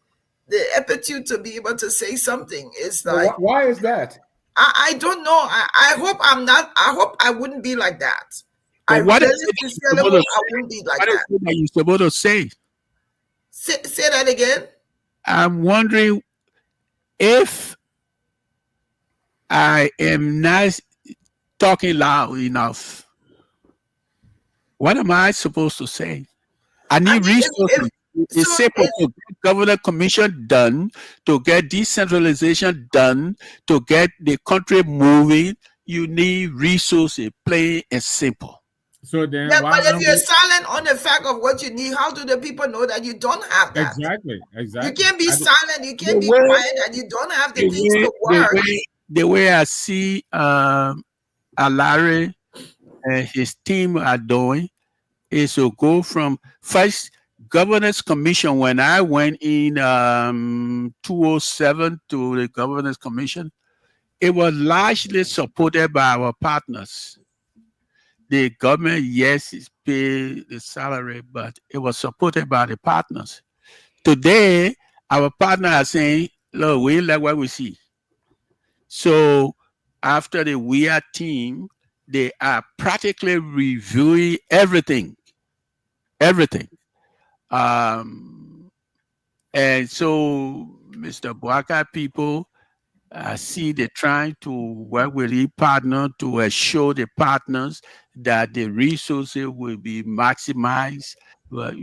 aptitude to be able to say something. It's like, why is that? I don't know. I hope I'm not, I hope I wouldn't be like that. But what is it sincerely hope I wouldn't be like what is that. it that you're supposed to say? Say that again. I'm wondering if I am not talking loud enough. What am I supposed to say? I need resources. It's simple to get governor commission done, to get decentralization done, to get the country moving. You need resources, plain and simple. So then, yeah, but if you're silent on the fact of what you need, how do the people know that you don't have that? Exactly. You can't be silent. You can't be quiet, and you don't have the things to work. The way I see Larry and his team are doing is to go from first governance commission. When I went in 2007 to the governance commission, it was largely supported by our partners. The government, yes, is paid the salary, but it was supported by the partners. Today, our partners are saying, look, we like what we see. So after the WEA team, they are practically reviewing everything. And so Mr. Boaka people, see they're trying to work with the partner to assure the partners that the resources will be maximized. But,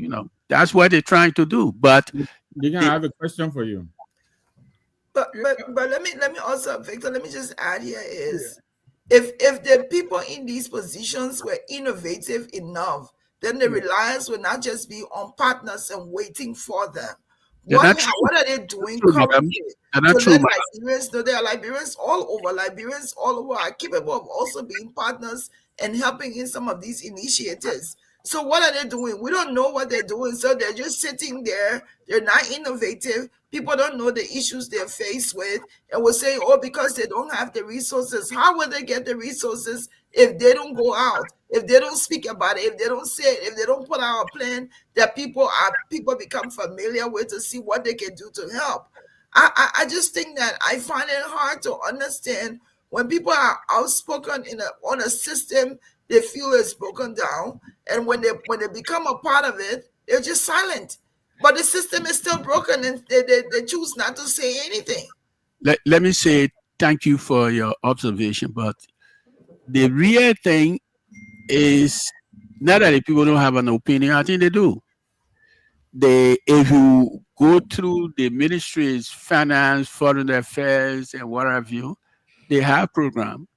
that's what they're trying to do. But I have a question for you. But let me also, Victor, let me just add here is, if the people in these positions were innovative enough, then the reliance will not just be on partners and waiting for them. What are they doing currently to let Liberians know? There are Liberians all over. Liberians all over are capable of also being partners and helping in some of these initiatives. So what are they doing? We don't know what they're doing. So they're just sitting there. They're not innovative. People don't know the issues they're faced with. And we're saying, oh, because they don't have the resources. How will they get the resources if they don't go out, if they don't speak about it, if they don't say it, if they don't put out a plan that people become familiar with to see what they can do to help? I just think that I find it hard to understand when people are outspoken on a system they feel is broken down, and when they become a part of it, they're just silent. But the system is still broken, and they choose not to say anything. Let me say thank you for your observation, but the real thing is not that the people don't have an opinion. I think they do. If you go through the ministries, finance, foreign affairs, and what have you, they have program.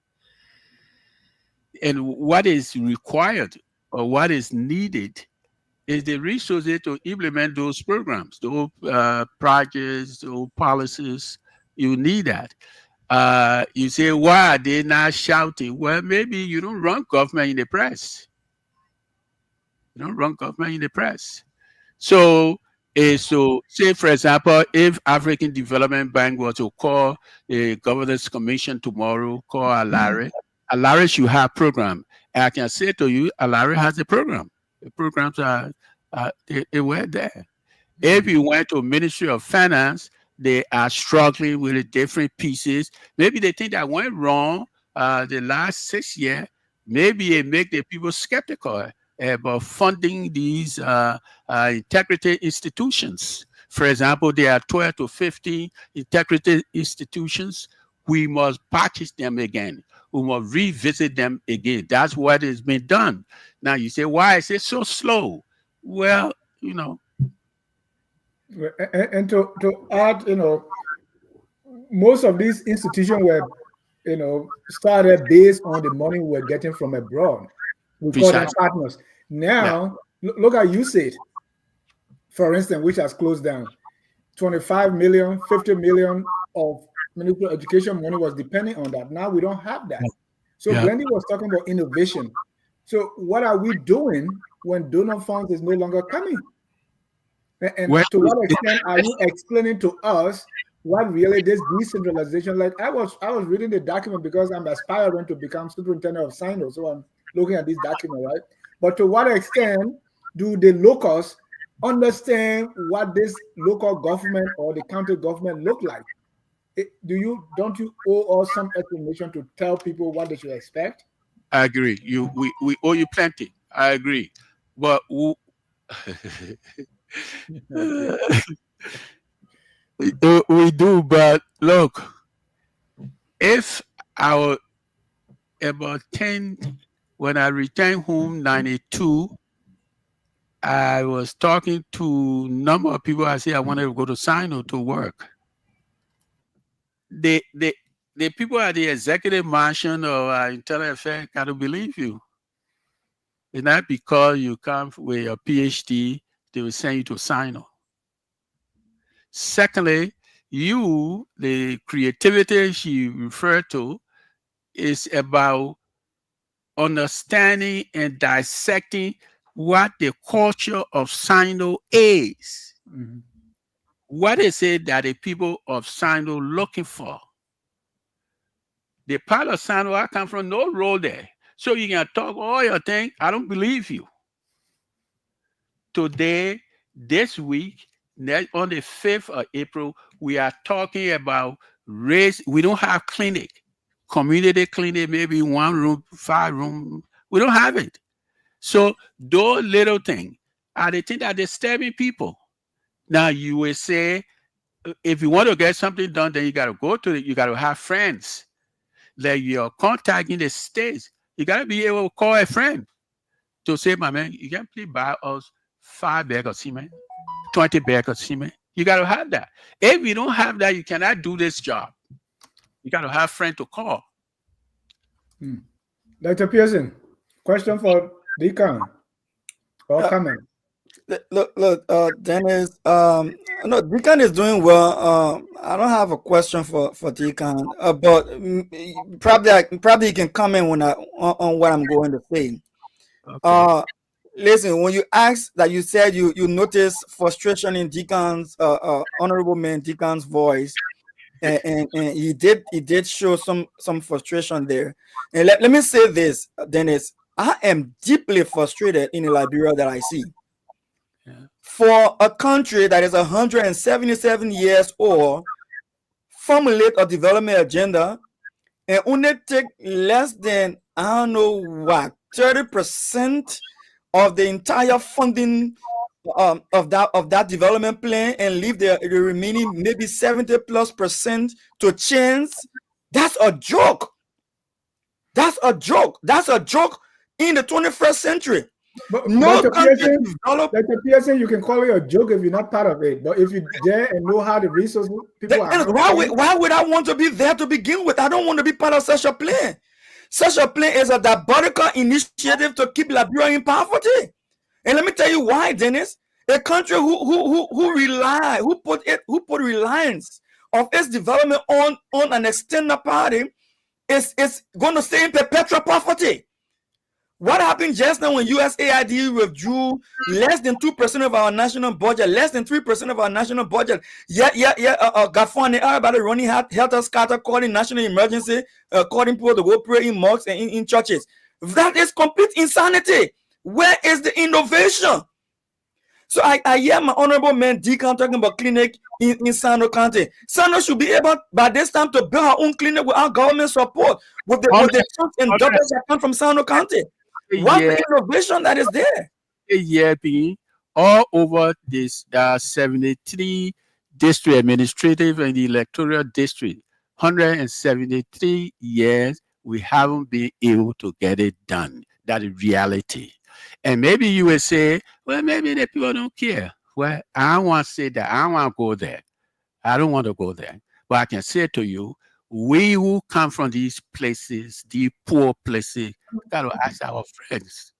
And what is required or what is needed is the resources to implement those programs, those projects, those policies. You need that. You say, why are they not shouting? Well, maybe you don't run government in the press. You don't run government in the press. So say, for example, if African Development Bank were to call the Governance Commission tomorrow, call Alari, Alari should have program. And I can say to you, Alari has a program. The programs they were there. If you went to Ministry of Finance, they are struggling with the different pieces. Maybe they think that went wrong the last 6 years. Maybe it make the people skeptical about funding these integrity institutions. For example, there are 12 to 15 integrity institutions. We must package them again. We must revisit them again. That's what has been done. Now you say, why is it so slow? Well, you know. And to add, most of these institutions were, started based on the money we're getting from abroad. We call them partners. Now, look at USAID, for instance, which has closed down. 25 million, 50 million of municipal education money was depending on that. Now we don't have that. So Glendy was talking about innovation. So what are we doing when donor funds is no longer coming? And to what extent are you explaining to us what really this decentralization, like I was reading the document because I'm aspiring to become superintendent of Sino, so I'm looking at this document, right? But to what extent do the locals understand what this local government or the county government look like? Don't you owe us some explanation to tell people what they should expect? I agree. We owe you plenty. I agree, but we do. But look, if our about 10 when I returned home 92, I was talking to a number of people. I said I wanted to go to Sino to work. The people at the executive mansion or internal affairs got to believe you. It's not because you come with a PhD, they will send you to Sino. Secondly, the creativity she referred to is about understanding and dissecting what the culture of Sino is. Mm-hmm. What is it that the people of Sino looking for? The part of Sino I come from, no role there. So you can talk all your thing. I don't believe you. Today, this week, on the 5th of April, we are talking about race. We don't have clinic, community clinic, maybe 1 room, 5 room. We don't have it. So those little things are the things that are disturbing people. Now you will say, if you want to get something done, then you got to go to it. You got to have friends. Like you're contacting the states. You got to be able to call a friend to say, my man, you can please buy us 5 bags of cement, 20 bags of cement. You got to have that. If you don't have that, you cannot do this job. You got to have friends to call. Dr. Pearson, question for Deacon or comment? Look, Dennis. No, Deacon is doing well. I don't have a question for Deacon, but probably he can comment on what I'm going to say. Okay. Listen, when you asked that, you said you noticed frustration in Deacon's honorable man Deacon's voice, and he did show some frustration there. And let me say this, Dennis. I am deeply frustrated in the Liberia that I see. For a country that is 177 years old, formulate a development agenda and only take less than, I don't know what, 30% of the entire funding of that development plan, and leave the remaining maybe 70+% to chance, that's a joke. That's a joke. That's a joke in the 21st century. But No Dr. country Pearson, developed. Dr. Pearson, you can call it a joke if you're not part of it. But if you're there and know how the resources people are, Why would I want to be there to begin with? I don't want to be part of such a plan. Such a plan is a diabolical initiative to keep Liberia in poverty. And let me tell you why, Dennis. A country who put reliance of its development on an external party is going to stay in perpetual poverty. What happened just now when USAID withdrew less than 2% of our national budget, less than 3% of our national budget? Gafon, everybody running health scatter, calling national emergency, calling people to go pray in mosques and in churches. That is complete insanity. Where is the innovation? So I hear my honorable man Deacon talking about clinic in Sano County. Sano should be able by this time to build our own clinic without government support, with the sons and daughters that come from Sano County. What the innovation that is there? Yeah, all over this 73 district administrative and electoral district, 173 years, we haven't been able to get it done. That is reality. And maybe you will say, well, maybe the people don't care. Well, I don't want to say that. I don't want to go there. I don't want to go there. But I can say to you, we who come from these places, the poor places, we got to ask our friends.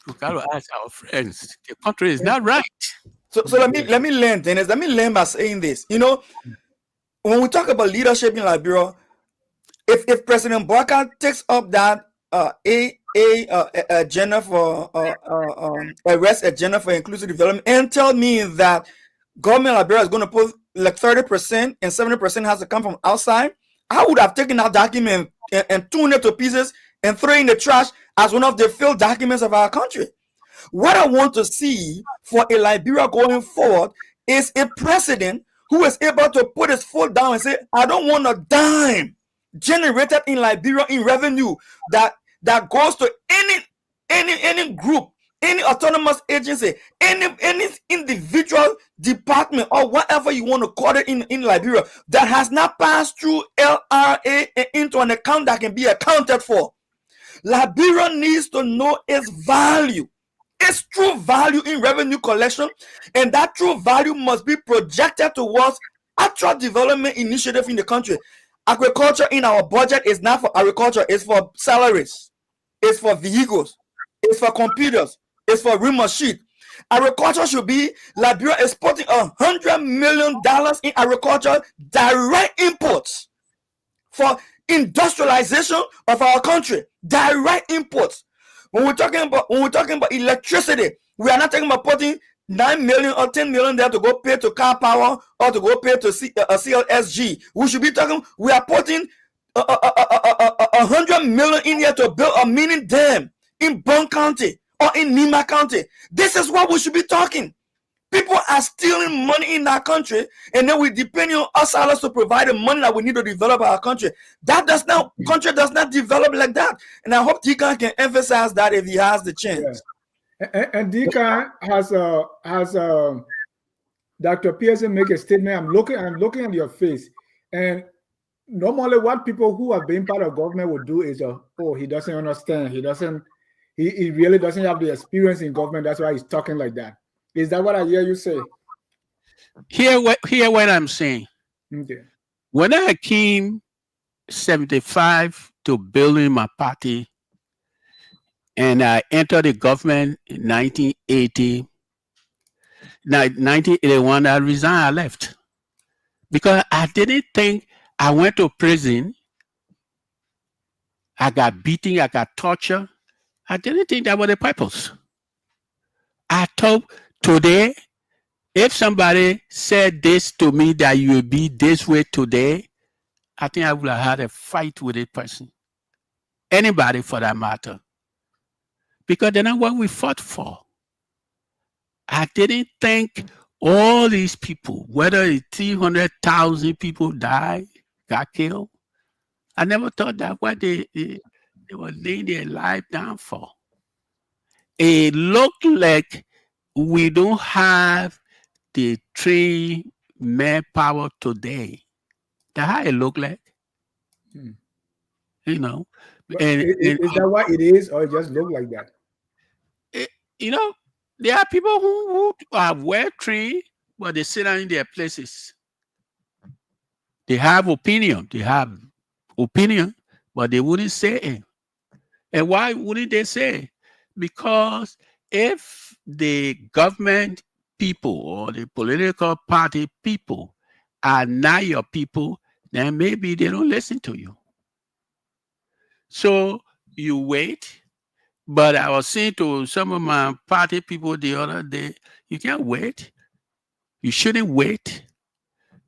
We got to ask our friends. The country is not right. So let me learn, Dennis. Let me learn by saying this. You know, when we talk about leadership in Liberia, if President Boakai takes up that agenda for arrest agenda for inclusive development and tell me that government of Liberia is going to put like 30% and 70% has to come from outside, I would have taken that document and torn it to pieces and thrown it in the trash as one of the failed documents of our country. What I want to see for a Liberia going forward is a president who is able to put his foot down and say, I don't want a dime generated in Liberia in revenue that goes to any group, any autonomous agency, any individual department, or whatever you want to call it in Liberia, that has not passed through LRA and into an account that can be accounted for. Liberia needs to know its value, its true value in revenue collection, and that true value must be projected towards actual development initiative in the country. Agriculture in our budget is not for agriculture, it's for salaries, it's for vehicles, it's for computers, it's for real machine. Agriculture should be Liberia exporting $100 million in agriculture direct imports for industrialization of our country. Direct imports. When we're talking about electricity, we are not talking about putting 9 million or 10 million there to go pay to car power or to go pay to CLSG. We should be talking. We are putting 100 million in here to build a mini dam in Bone County or in Nima County. This is what we should be talking. People are stealing money in our country, and then we depend on us to provide the money that we need to develop our country. Country does not develop like that. And I hope Deacon can emphasize that if he has the chance. Yeah. And Deacon has Dr. Pearson make a statement. I'm looking at your face, and normally what people who have been part of government would do is, he doesn't understand. He really doesn't have the experience in government. That's why he's talking like that. Is that what I hear you say? Hear what I'm saying. Okay. When I came 75 to building my party, and I entered the government in 1980, 1981, I resigned, I left. Because I didn't think I went to prison. I got beaten, I got tortured. I didn't think that was the purpose. I thought today, if somebody said this to me that you will be this way today, I think I would have had a fight with a person. Anybody for that matter. Because they're not what we fought for. I didn't think All these people, whether it's 300,000 people died, got killed, I never thought that what they were laying their life down for. It looked like we don't have the trained manpower today. That's how it looked like. Hmm. You know, But and is that what it is, or it just look like that? you know, there are people who are well trained, but they sit down in their places. They have opinion. But they wouldn't say it. And why wouldn't they say? Because if the government people or the political party people are not your people, then maybe they don't listen to you. So you wait. But I was saying to some of my party people the other day, you can't wait. You shouldn't wait.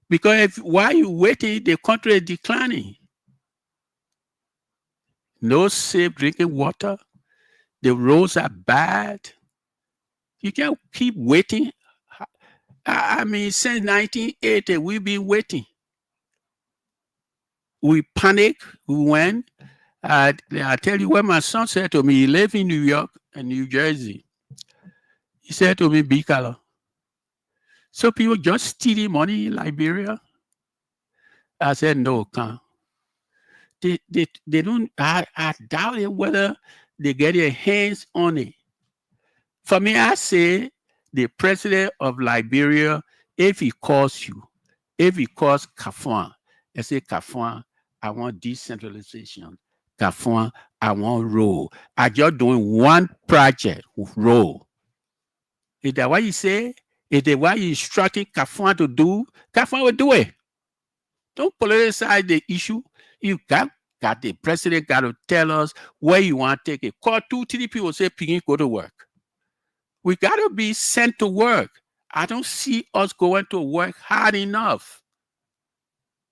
Because while you waiting, the country is declining. No safe drinking water. The roads are bad. You can't keep waiting. I mean, since 1980, we've been waiting. We panicked. We went. I tell you what my son said to me. He lives in New York and New Jersey. He said to me, "Bikala, so people just stealing money in Liberia?" I said, "No, can't. They don't. I doubt it whether they get their hands on it." For me, I say the president of Liberia, if he calls Kafwan, I say, Kafwan, I want decentralization. Kafwan, I want road. I just doing one project with road. Is that what you say? Is that what you instructing Kafwan to do? Kafwan will do it. Don't politicize the issue. You got the president got to tell us where you want to take it. Call 2-3 people, say, Piggy, go to work. We got to be sent to work. I don't see us going to work hard enough.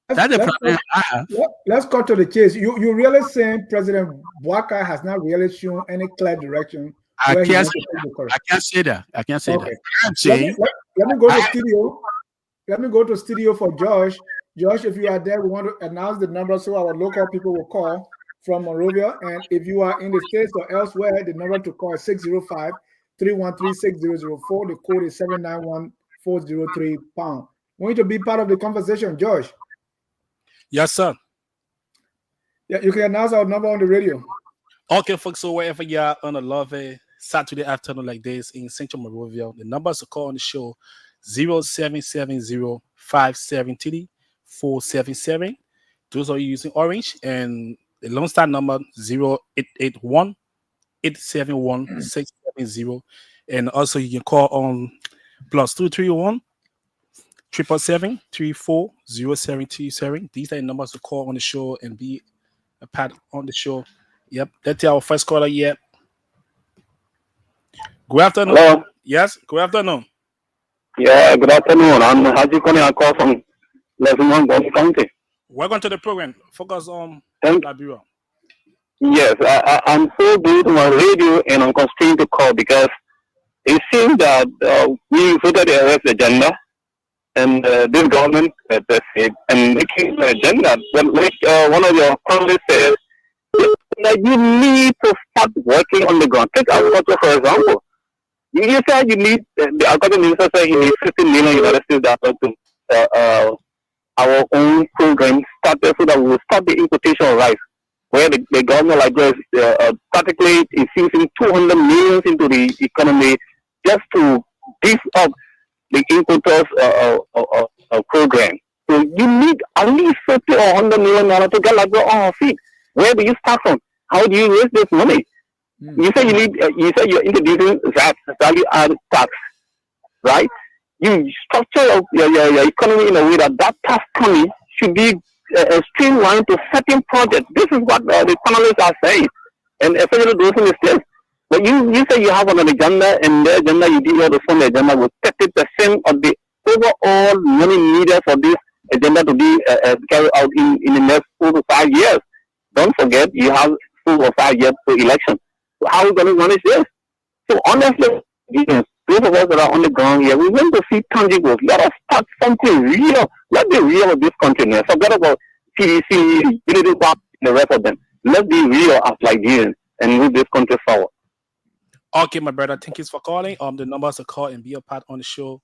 That's the problem I have. Let's cut to the chase. You really saying President Bouaka has not really shown any clear direction? I can't say that. I can't say that. I'm saying, let me go to studio. Let me go to studio for Josh. Josh, if you are there, we want to announce the number so our local people will call from Monrovia. And if you are in the States or elsewhere, the number to call is 605-313-6004. The code is 791-403#. Want you to be part of the conversation, Josh? Yes, sir. Yeah, you can announce our number on the radio. Okay, folks, so wherever you are on a lovely Saturday afternoon like this in Central Monrovia, the numbers to call on the show 0770-573-477. Those are using Orange, and the Lone Star number 0881-871-670. And also you can call on +231 777-340727. These are the numbers to call on the show and be a part on the show. Yep, that's our first caller yet. Good afternoon. Hello. Yes, good afternoon. Yeah, good afternoon. I'm Haji Kone. I call from Revolving, Boston County. Welcome to the program. Focus on Liberia. Yes, I'm so good on my radio and I'm constrained to call because it seems that we voted the arrest agenda and this government and making the agenda. But like one of your colleagues said, that you need to start working on the ground. Take agriculture, for example. You said you need, the agriculture minister said he needs $15 million United States dollars to our own program started so that we will stop the importation of rice, where the government like this practically is using $200 million into the economy just to beef up the importers program. So you need at least $50 or $100 million to get like on our feet. Where do you start from? How do you raise this money? You say you need. You say you're introducing that value added tax, right? You structure your economy in a way that tax money should be streamlined to certain projects. This is what the economists are saying, and especially those in the states. But you say you have an agenda, and the agenda you deal with the agenda with 30% of the overall money needed for this agenda to be carried out in the next 4 to 5 years. Don't forget, you have 4 or 5 years to election. So how are we going to manage this? So honestly, those of us that are on the ground here, we want to see tangibles. Let us start something real. Let's be real with this country now. Forget about CDC, Unity Park, and the rest of them. Let's be real as Liberians and move this country forward. Okay, my brother, thank you for calling. The numbers to call and be a part on the show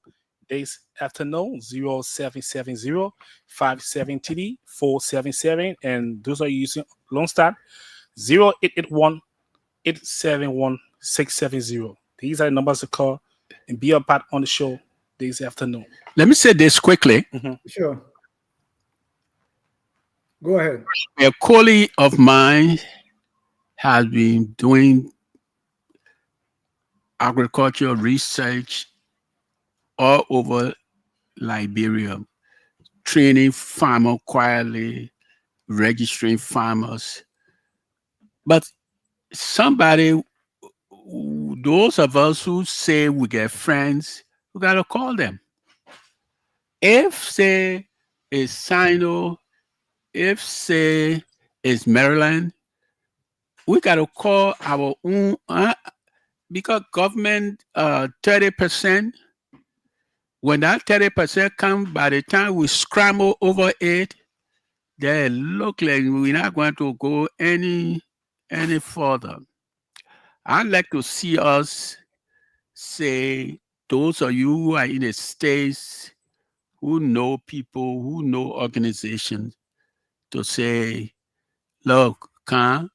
this afternoon, 0770-570-477. And those are using Lone Star, 0881-871-670. These are the numbers to call and be a part on the show this afternoon. Let me say this quickly. Sure. Go ahead. A colleague of mine has been doing agricultural research all over Liberia, training farmers quietly, registering farmers. But somebody, those of us who say we get friends, we got to call them. If, say, it's Sino, if, say, it's Maryland, we got to call our own, because government 30%, when that 30% comes, by the time we scramble over it, they look like we're not going to go any further. I'd like to see us say, those of you who are in the States, who know people, who know organizations, to say, look, Khan,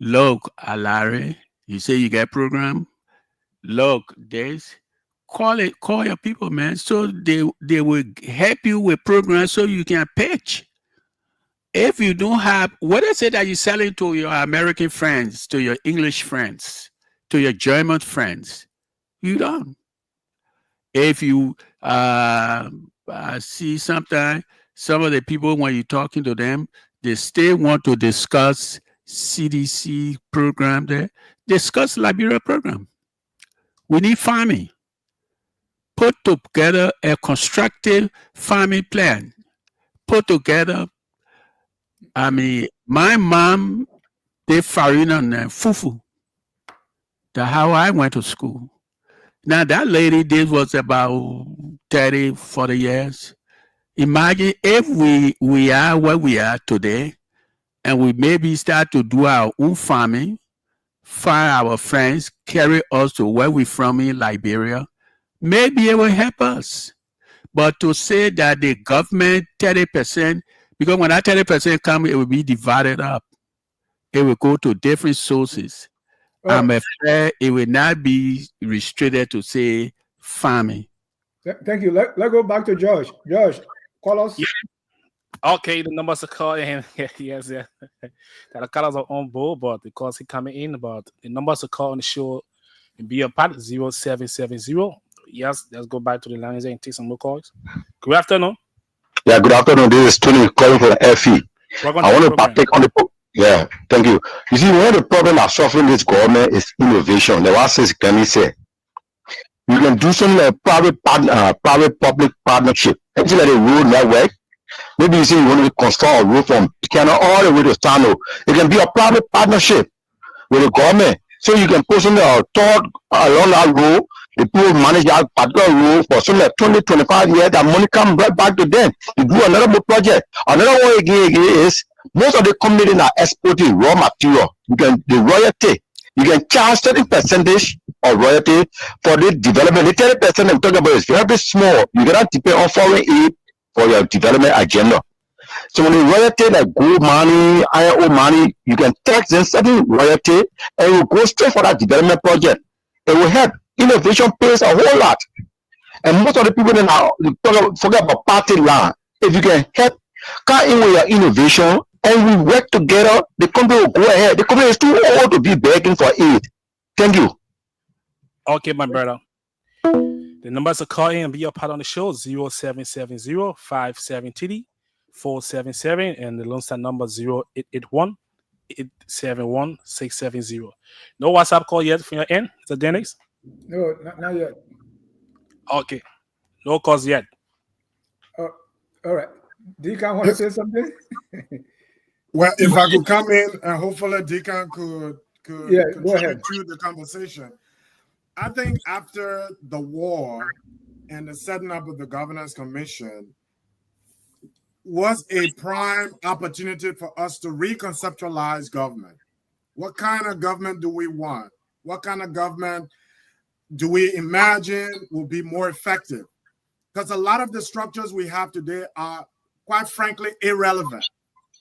look, Alare, you say you get program, look, this, call your people, man, so they will help you with programs so you can pitch. If you don't have, what is it that you're selling to your American friends, to your English friends, to your German friends? You don't. If you see sometimes some of the people, when you're talking to them, they still want to discuss CDC program there. Discuss Liberia program. We need farming. Put together a constructive farming plan. Put together, I mean, my mom did farina and fufu. That's how I went to school. Now, that lady did was about 30, 40 years. Imagine if we are where we are today, and we maybe start to do our own farming, find our friends, carry us to where we're from in Liberia, maybe it will help us. But to say that the government 30%, because when that 30% comes, it will be divided up. It will go to different sources. I'm afraid it will not be restricted to, say, farming. Thank you. Let's go back to Josh. Josh, call us. Yeah. Okay, the numbers to call in. Yes. The colors are on board, but because he coming in, but the numbers to call on the show and be a part 0770. Yes, let's go back to the lines and take some more calls. Good afternoon. Yeah, good afternoon. This is Tony calling from FE. I want to partake on the. Yeah, thank you. You see, one of the problems that suffering this government is innovation. The last says, can you say, you can do something like private-public partnership. Actually, like a road network. Maybe you say you want to construct a road from Canada all the way to Stano. It can be a private partnership with the government. So you can put something thought along that road. The people manage that particular road for something like 20, 25 years. That money comes right back to them. You do another project. Another one again is most of the companies are exporting raw material. The royalty. You can charge certain percentage of royalty for the development. The 30% I'm talking about is very small. You cannot depend on foreign aid for your development agenda. So when the royalty like gold money, iron ore money, you can tax them certain royalty and you go straight for that development project. It will help. Innovation pays a whole lot. And most of the people now forget about party line. If you can help come in with your innovation and we work together, the company will go ahead. The company is too old to be begging for aid. Thank you. Okay, my brother. The numbers to call in and be a part on the show 0770-570-477 and the Lone Star number 0881-871-670. No WhatsApp call yet from your end, Mr. Dennis? No, not yet. Okay. No calls yet. All right. Deacon want to say something? Well, if I could come in and hopefully Deacon could go ahead to the conversation. I think after the war and the setting up of the Governance Commission was a prime opportunity for us to reconceptualize government. What kind of government do we want? What kind of government do we imagine will be more effective? Because a lot of the structures we have today are, quite frankly, irrelevant.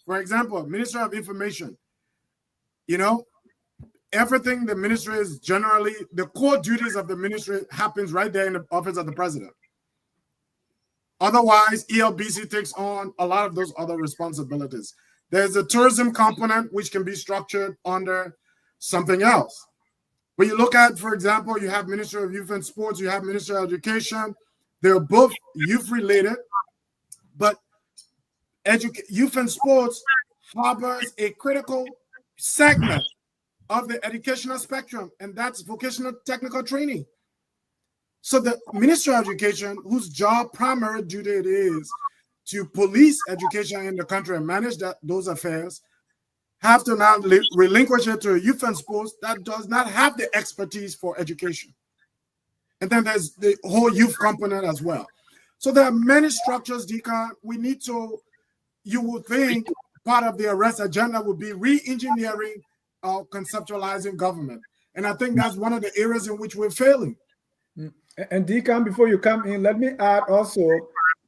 For example, Ministry of Information, everything the ministry is generally, the core duties of the ministry happens right there in the office of the president. Otherwise, ELBC takes on a lot of those other responsibilities. There's a tourism component which can be structured under something else. When you look at, for example, you have Ministry of Youth and Sports, you have Ministry of Education. They're both youth related, but youth and sports harbors a critical segment of the educational spectrum, and that's vocational technical training. So the Ministry of Education, whose primary duty it is to police education in the country and manage those affairs, have to now relinquish it to youth and sports that does not have the expertise for education. And then there's the whole youth component as well. So there are many structures, Deacon. We need to, you would think part of the arrest agenda would be re-engineering or conceptualizing government. And I think that's one of the areas in which we're failing. And Deacon, before you come in, let me add also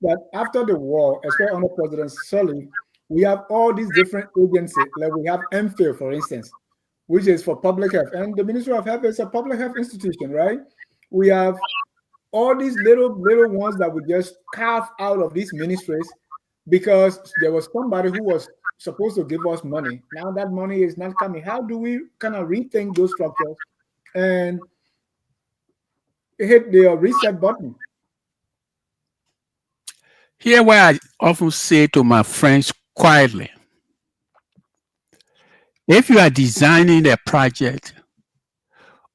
that after the war, especially under President Sully, we have all these different agencies. Like we have MPhil, for instance, which is for public health. And the Ministry of Health is a public health institution, right? We have all these little ones that we just carve out of these ministries because there was somebody who was supposed to give us money. Now that money is not coming. How do we kind of rethink those structures and hit the reset button? Here where I often say to my friends quietly, if you are designing a project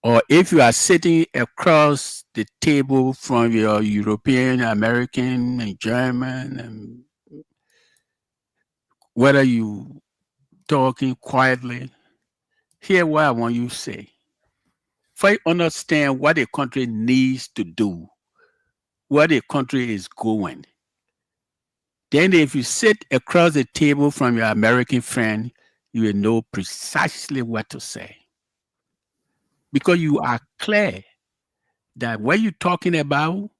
or if you are sitting across the table from your European, American, and German, and whether you talking quietly, hear what I want you to say. If I understand what a country needs to do, where the country is going, then if you sit across the table from your American friend, you will know precisely what to say. Because you are clear that what you're talking about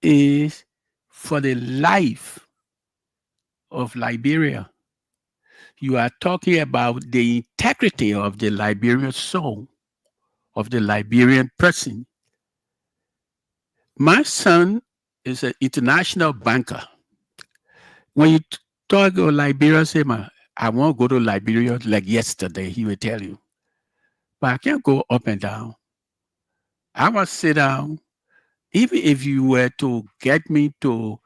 is for the life of Liberia. You are talking about the integrity of the Liberian soul, of the Liberian person. My son is an international banker. When you talk about Liberia, say, I want to go to Liberia like yesterday, he will tell you. But I can't go up and down. I must sit down. Even if you were to get me to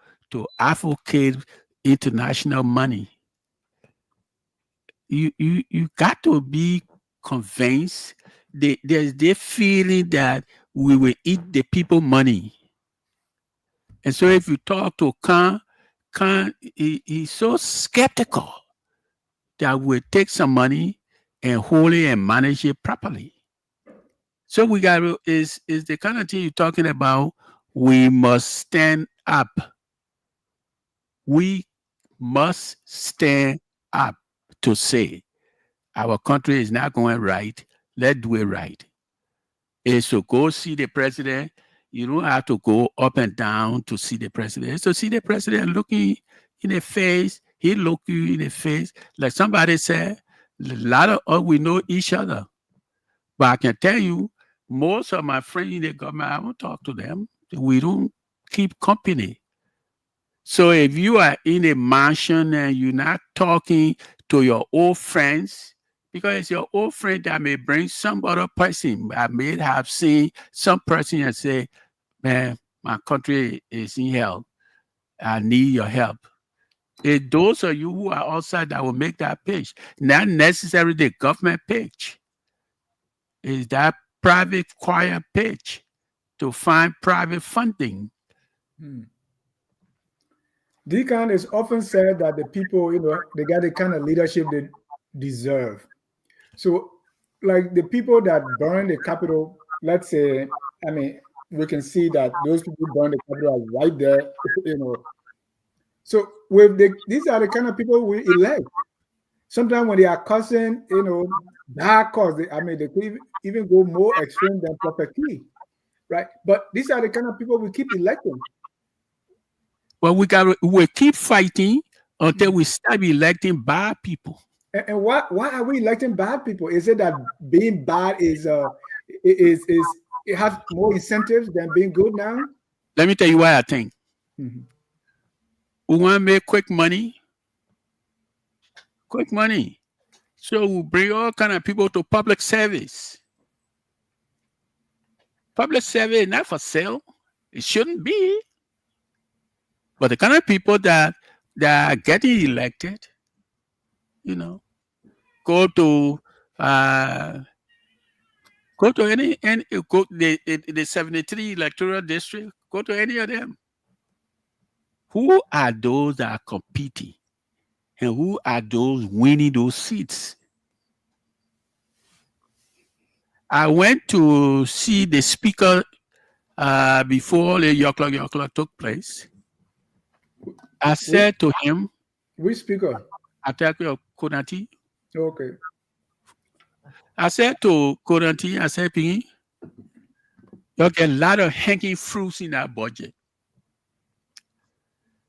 advocate international money, you got to be convinced. There's the feeling that we will eat the people money. And so if you talk to Khan, he's so skeptical that we'll take some money and hold it and manage it properly. So we got to, is the kind of thing you're talking about, we must stand up. We must stand up to say our country is not going right. Let's do it right. And so go see the president. You don't have to go up and down to see the president. So see the president looking in the face. He look you in the face. Like somebody said, a lot of us, we know each other. But I can tell you, most of my friends in the government, I don't talk to them. We don't keep company. So if you are in a mansion and you're not talking to your old friends, because it's your old friend that may bring some other person. I may have seen some person and say, man, my country is in hell. I need your help. If those of you who are outside that will make that pitch, not necessarily the government pitch. Is that private choir pitch to find private funding. Deacon, is often said that the people, they got the kind of leadership they deserve. So, like the people that burn the Capitol let's say, I mean, we can see that those people burn the Capitol are right there, you know. So these are the kind of people we elect. Sometimes when they are causing, you know, bad cause, they could even go more extreme than property, right? But these are the kind of people we keep electing. Well, we keep fighting until we start electing bad people. And why are we electing bad people? Is it that being bad is it has more incentives than being good now? Let me tell you why I think. Mhm. We want to make quick money. Quick money. So we bring all kind of people to public service. Public service is not for sale. It shouldn't be. But the kind of people that are getting elected, you know, go to any go the 73 electoral district, go to any of them. Who are those that are competing? And who are those winning those seats? I went to see the speaker before the Your Clock took place. I said to him, which speaker? Atakio Konati. Okay. I said to Konati, I said, Pingy, you get a lot of hanging fruits in that budget.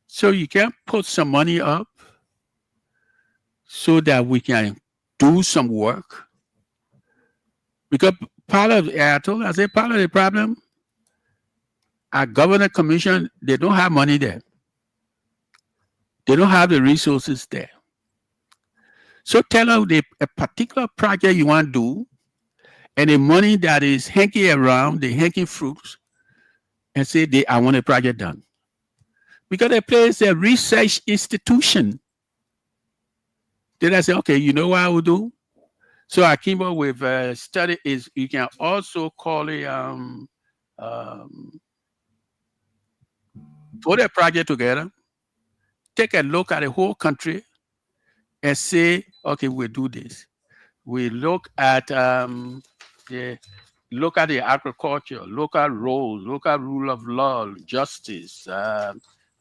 So you can put some money up so that we can do some work. Because part of the problem, our governor commission, they don't have money there. They don't have the resources there. So tell them a particular project you want to do, and the money that is hanging around, the hanging fruits, and say, I want a project done. Because the place is a research institution. Then I say, okay, you know what I will do? So I came up with a study. You can also call it put a project together, take a look at the whole country, and say, okay, we'll do this. We look at the agriculture, local roles, local rule of law, justice,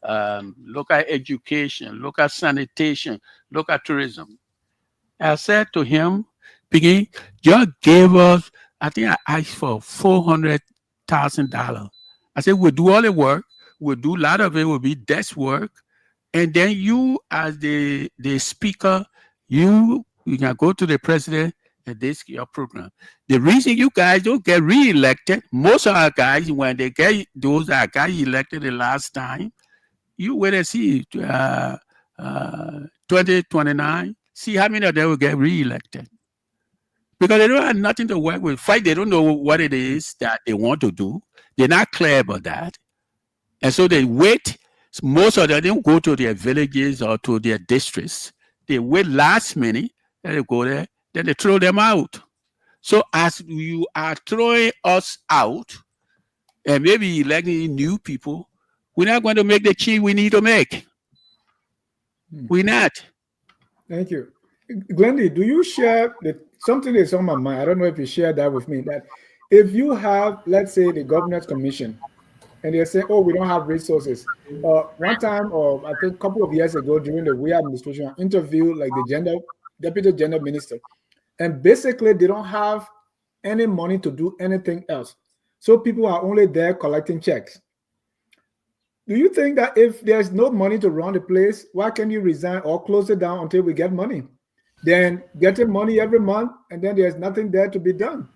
local education, local sanitation, local tourism. I said to him, Piggy, you gave us, I think I asked for $400,000. I said, we'll do all the work. We'll do a lot of it will be desk work. And then you, as the speaker, you can go to the president and this your program. The reason you guys don't get re-elected, most of our guys, when they get those that got elected the last time, you wait and see 2029, see how many of them will get re-elected. Because they don't have nothing to work with. Fight, they don't know what it is that they want to do. They're not clear about that. And so they wait. Most of them don't go to their villages or to their districts. They wait last minute, then they go there, then they throw them out. So as you are throwing us out and maybe electing new people, we're not going to make the change we need to make. We're not. Thank you. Glendy, do you share something that's on my mind? I don't know if you share that with me, that if you have, let's say, the governor's commission, and they're saying, oh, we don't have resources. One time, or I think a couple of years ago during the Weah administration, I interviewed like the deputy gender minister, and basically they don't have any money to do anything else. So people are only there collecting checks. Do you think that if there's no money to run the place, why can't you resign or close it down until we get money? Then getting money every month, and then there's nothing there to be done.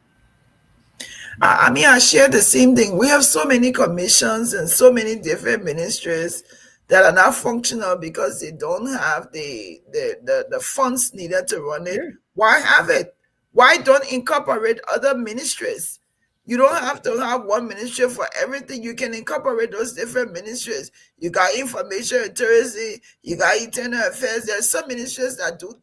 I mean, I share the same thing. We have so many commissions and so many different ministries that are not functional because they don't have the funds needed to run it. Yeah. Why have it? Why don't incorporate other ministries? You don't have to have one ministry for everything. You can incorporate those different ministries. You got information and tourism, you got internal affairs. There's some ministries that do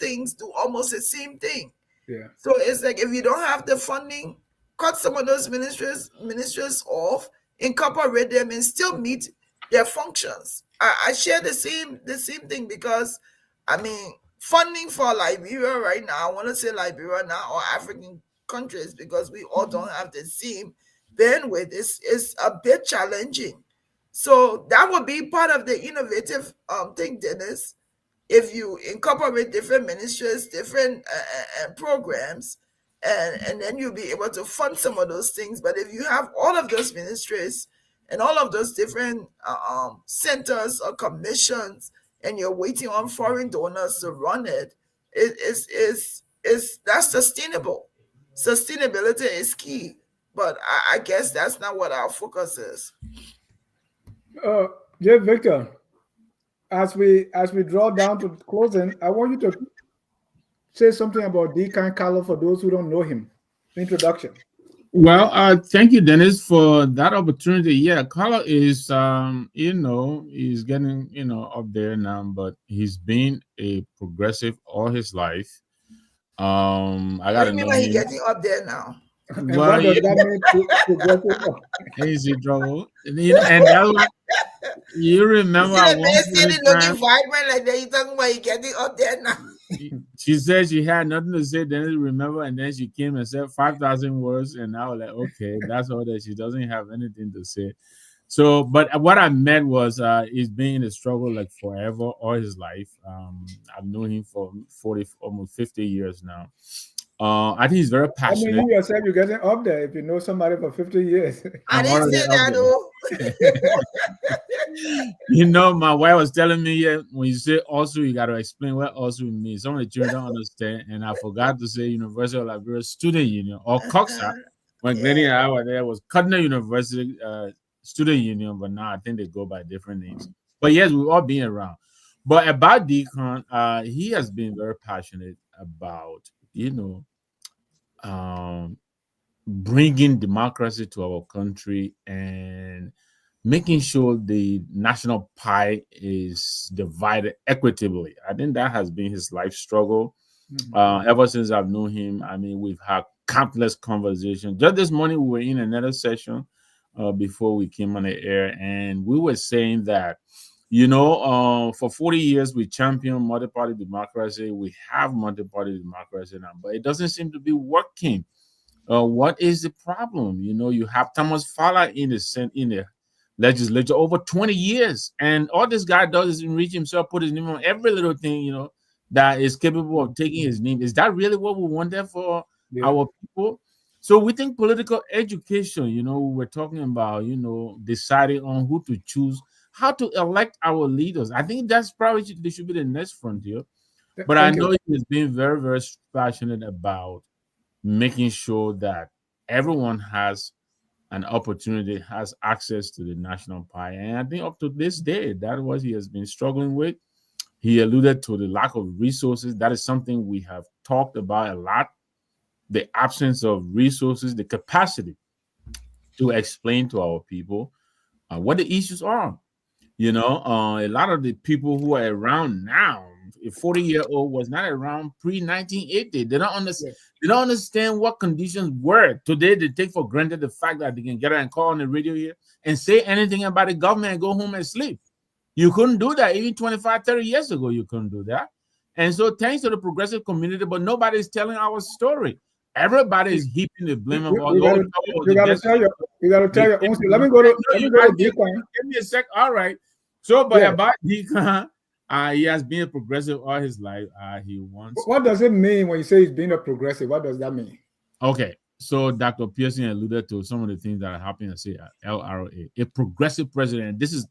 almost the same thing. Yeah. So it's like, if you don't have the funding, cut some of those ministries off, incorporate them, and still meet their functions. I share the same thing, because I mean, funding for Liberia right now, I want to say Liberia now, or African countries because we all don't have the same bandwidth. It's a bit challenging. So that would be part of the innovative thing, Dennis. If you incorporate different ministries, different programs, and then you'll be able to fund some of those things. But if you have all of those ministries and all of those different centers or commissions, and you're waiting on foreign donors to run it, that's sustainable. Sustainability is key, but I guess that's not what our focus is. J. Victor, as we draw down to closing, I want you to say something about Deacon Carlo for those who don't know him. Introduction. Well, thank you, Dennis, for that opportunity. Yeah, Carlo is, he's getting, up there now, but he's been a progressive all his life. I got to know He's him. getting up there now. And what does that mean? Progressive? Easy trouble. And that's what you remember. Looking vibrant like that. You talking about he getting up there now? She said she had nothing to say. Then remember, and then she came and said 5,000 words, and I was like, okay, that's all that she doesn't have anything to say. So, but what I meant was, he's been in a struggle like forever, all his life. I've known him for 40, almost 50 years now. I think he's very passionate. I mean, you yourself, you're getting up there if you know somebody for 50 years. I didn't say that, though. My wife was telling me, when you say also, you got to explain what also means. Some of the children don't understand, and I forgot to say University of Liberia Student Union, or COXA. When Glennie and I were there, was Cardinal University Student Union, but now I think they go by different names. But yes, we've all been around. But about Deacon, he has been very passionate about, bringing democracy to our country and making sure the national pie is divided equitably. I think that has been his life struggle. Ever since I've known him, I mean, we've had countless conversations. Just this morning, we were in another session before we came on the air, and we were saying that, for 40 years, we championed multi-party democracy. We have multi-party democracy now, but it doesn't seem to be working. What is the problem? You have Thomas Fowler in the legislature over 20 years, and all this guy does is enrich himself, put his name on every little thing, that is capable of taking his name. Is that really what we want there for our people? So we think political education, we're talking about, deciding on who to choose, how to elect our leaders. I think that's probably this should be the next frontier. But I know he has been very, very passionate about making sure that everyone has an opportunity, has access to the national pie. And I think up to this day, that is what he has been struggling with. He alluded to the lack of resources. That is something we have talked about a lot. The absence of resources, the capacity to explain to our people what the issues are. A lot of the people who are around now, a 40-year-old was not around pre-1980. They don't understand. They don't understand what conditions were. Today, they take for granted the fact that they can get out and call on the radio here and say anything about the government and go home and sleep. You couldn't do that even 25, 30 years ago. You couldn't do that. And so thanks to the progressive community, but nobody's telling our story. Everybody is heaping the blame of all. You got to tell your own story. Let me go to Deacon. Give me a sec. All right. So, but about Deacon, he has been a progressive all his life. He wants. What does it mean when you say he's being a progressive? What does that mean? Okay. So Dr. Pearson alluded to some of the things that are happening at LRA. A progressive president. This is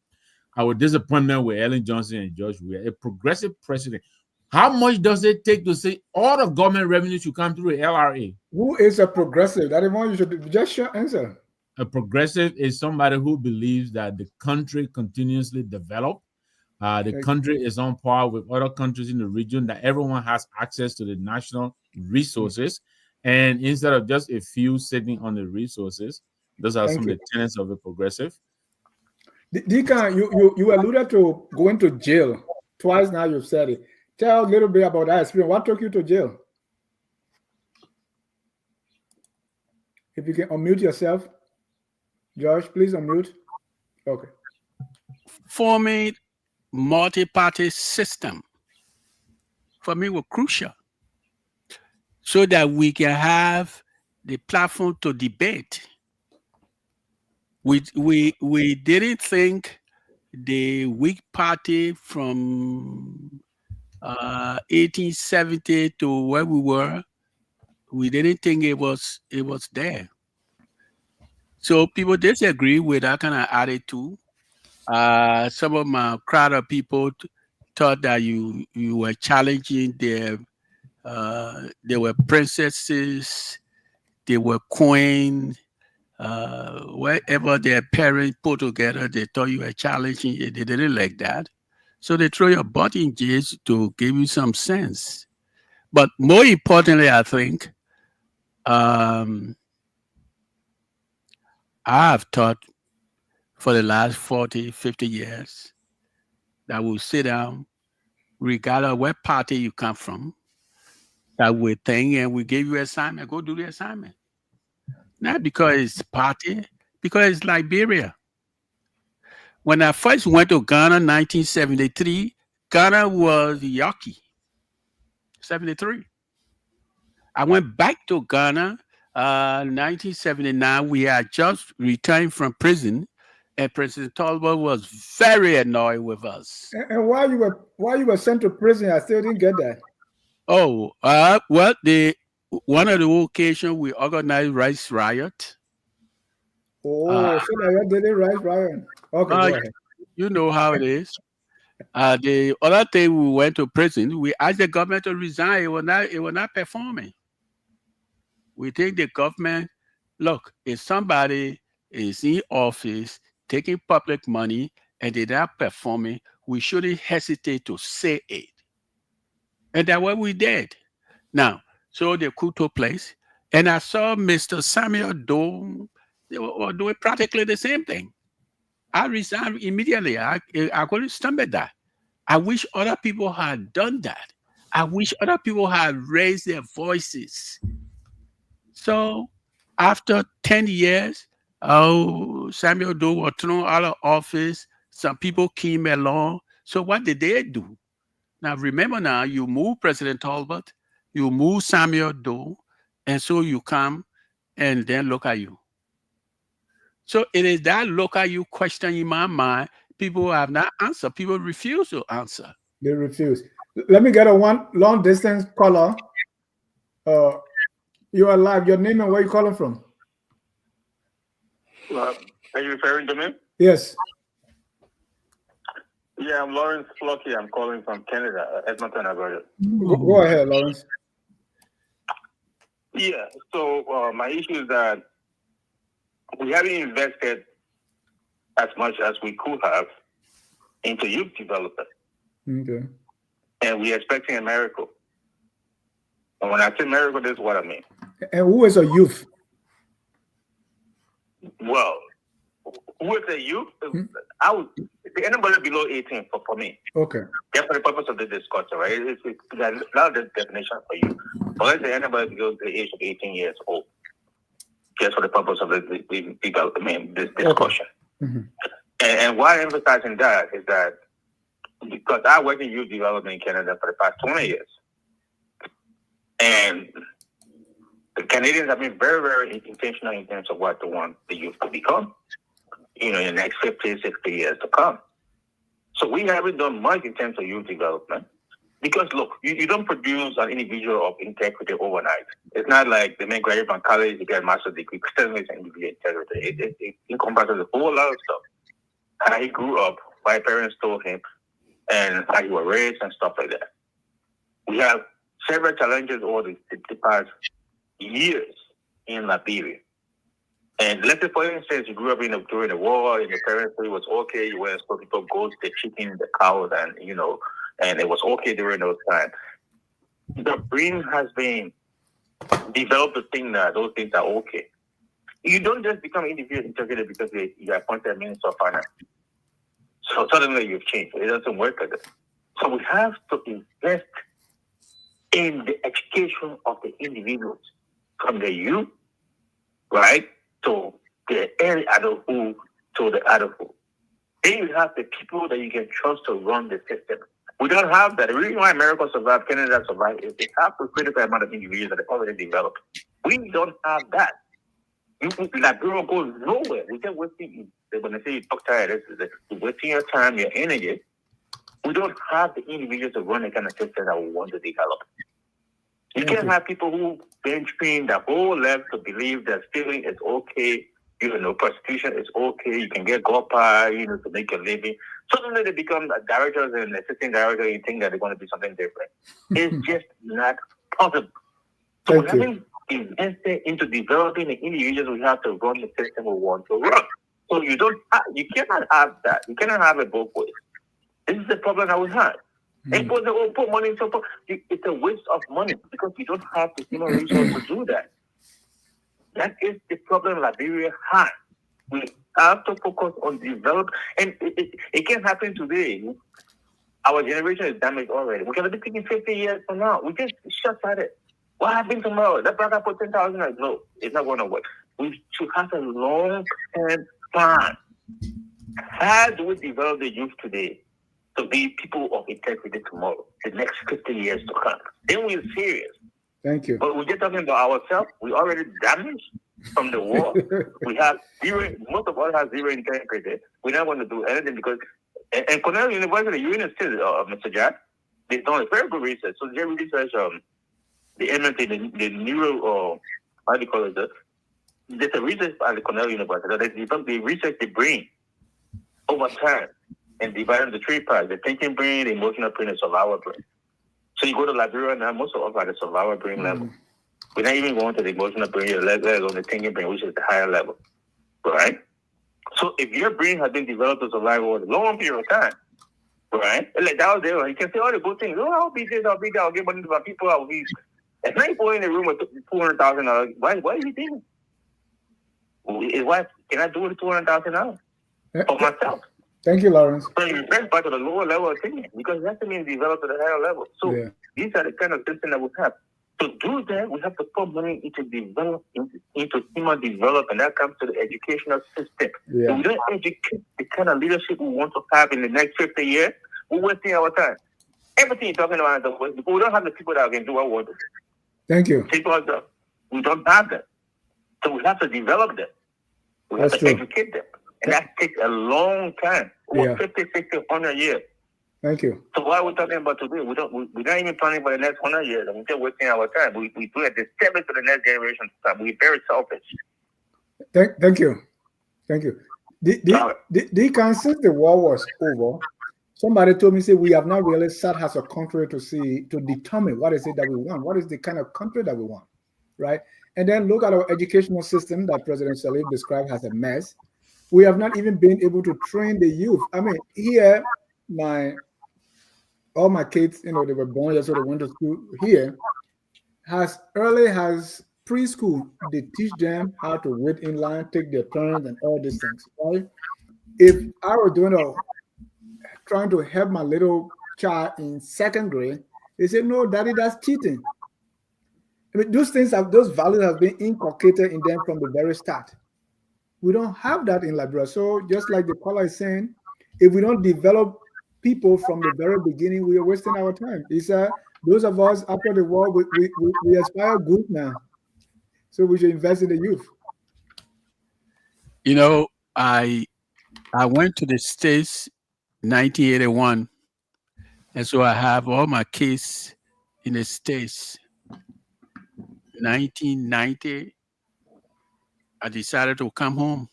our disappointment with Ellen Johnson and George Weah. A progressive president. How much does it take to say all of government revenue should come through the LRA? Who is a progressive? That is one you should just answer. A progressive is somebody who believes that the country continuously develops. The country is on par with other countries in the region, that everyone has access to the national resources. And instead of just a few sitting on the resources, those are some of the tenets of a progressive. Deacon, you alluded to going to jail. Twice now you've said it. Tell a little bit about that experience. What took you to jail? If you can unmute yourself. Josh, please unmute. Okay. Forming multi-party system for me was crucial so that we can have the platform to debate. We didn't think the Whig Party from 1870 to where we were. We didn't think it was there. So people disagree with that kind of attitude. Some of my crowd of people thought that you were challenging their. They were princesses, they were queen. Wherever their parents put together, they thought you were challenging it. They didn't like that. So they throw your butt in jail to give you some sense. But more importantly, I think, I have taught for the last 40, 50 years that we'll sit down, regardless of what party you come from, that we think and we give you an assignment, go do the assignment. Not because it's party, because it's Liberia. When I first went to Ghana in 1973, Ghana was yucky. 73. I went back to Ghana 1979. We had just returned from prison, and President Talbot was very annoyed with us. And why you were sent to prison? I still didn't get that. Oh, well, one of the occasions we organized rice riot. Oh, so that you did rice riot. Okay, go ahead. You know how it is. The other day we went to prison, we asked the government to resign. It was not performing. We think the government, look, if somebody is in office taking public money and they're not performing, we shouldn't hesitate to say it. And that's what we did. Now, so the coup took place, and I saw Mr. Samuel Doe. They were doing practically the same thing. I resigned immediately. I couldn't stomach that. I wish other people had done that. I wish other people had raised their voices. So after 10 years, Samuel Doe was thrown out of office. Some people came along. So what did they do? Now, remember now, you move President Talbot, you move Samuel Doe, and so you come and then look at you. So it is that look at you question in my mind. People have not answered. People refuse to answer. They refuse. Let me get a one long distance caller. You are live. Your name and where you calling from? Are you referring to me? Yes. Yeah, I'm Lawrence Flocky. I'm calling from Canada, Edmonton, Alberta. Go ahead, Lawrence. Yeah, so my issue is that we haven't invested as much as we could have into youth development. Okay. And we're expecting a miracle. And when I say miracle, this is what I mean. And who is a youth? Well, who is a youth? I would anybody below 18 for me. Okay. Just for the purpose of the discussion, right? It's not the definition for you. But let's say anybody below the age of 18 years old. Just for the purpose of this discussion. Okay. Mm-hmm. And why I'm emphasizing that is that because I work in youth development in Canada for the past 20 years. And the Canadians have been very, very intentional in terms of what they want the youth to become, in the next 50, 60 years to come. So we haven't done much in terms of youth development because, look, you don't produce an individual of integrity overnight. It's not like the man graduated from college, you get a master's degree, because it's individual integrity. It encompasses a whole lot of stuff. How he grew up, what his parents told him, and how he was raised and stuff like that. We have several challenges over the past years in Liberia. And let's say, for instance, you grew up during the war, and your parents said it was okay, you went and saw people goats, the chicken, the cows, and and it was okay during those times. The brain has been developed to think that those things are okay. You don't just become individual integrated because you are appointed Minister of Finance. So suddenly you've changed. It doesn't work like that. So we have to invest in the education of the individuals, from the youth, right, to the early adulthood to the adulthood. Then you have the people that you can trust to run the system. We don't have that. The reason why America survived, Canada survived, is they have a critical amount of individuals that are already developed. We don't have that. Liberia goes nowhere. We just wasting. When I say you talk tired, you're wasting your time, your energy. We don't have the individuals to run the kind of system that we want to develop. You can't have people who benching the whole left to believe that stealing is okay, prostitution is okay, you can get GOPA, to make a living. Suddenly they become directors and assistant director, you think that they're going to be something different. It's just not possible. So we haven't invested into developing the individuals we have to run the system we want to run. So you cannot have that. You cannot have it both ways. This is the problem that we have. And put money into it's a waste of money because you don't have the human resource to do that. That is the problem Liberia has. We have to focus on develop, and it can't happen today. Our generation is damaged already. We're gonna be thinking 50 years from now. We just shut at it. What happens tomorrow? That brother put 10,000. No, it's not gonna work. We should have a long-term plan. How do we develop the youth today to be people of integrity tomorrow, the next 50 years to come? Then we're serious. Thank you. But we're just talking about ourselves. We already damaged from the war. We have zero, most of us have zero integrity. We're not going to do anything because, and Cornell University, Mr. Jack, they've done a very good research. So they research the MNT, the neuro, how do you call it? There's a research at the Cornell University. They research the brain over time and divide into three parts: the thinking brain, the emotional brain, and survival brain. So you go to Liberia now, most of us are at the survival brain level. We're not even going to the emotional brain, let alone the thinking brain, which is the higher level, right? So if your brain has been developed to survive over a long period of time, right? Like that was there, you can say all the good things. Oh, I'll be this, I'll be that, I'll get money to my people, I'll be. If not people in the room with $200,000, why are you thinking? His wife, can I do it with $200,000 for myself? Thank you, Lawrence. So you refer back to the lower level of thinking because that means develop to the higher level. So these are the kind of systems that we have. To do that, we have to put money into human development, and that comes to the educational system. If we don't educate the kind of leadership we want to have in the next 50 years, we're wasting our time. Everything you're talking about is a waste because we don't have the people that can do what we want to do. Thank you. We don't have them. So we have to develop them. We have to educate them. And that takes a long time, over 50, 60, 100 years. Thank you. So what are we talking about today? We're not even planning for the next 100 years. We're just wasting our time. We do it to service to the next generation to come. We're very selfish. Thank you. Thank you. Since the war was over, somebody told me, say, we have not really sat as a country to determine what is it that we want. What is the kind of country that we want, right? And then look at our educational system that President Salif described as a mess. We have not even been able to train the youth. I mean, here, all my kids, they were born here, so they went to school here. As early as preschool, they teach them how to wait in line, take their turns, and all these things, right? If I were trying to help my little child in second grade, they say, no, daddy, that's cheating. I mean, those values have been inculcated in them from the very start. We don't have that in Liberia. So just like the caller is saying, if we don't develop people from the very beginning, we are wasting our time. It's those of us after the war, we aspire good now. So we should invest in the youth. I went to the States 1981, and so I have all my kids in the States. 1990, I decided to come home.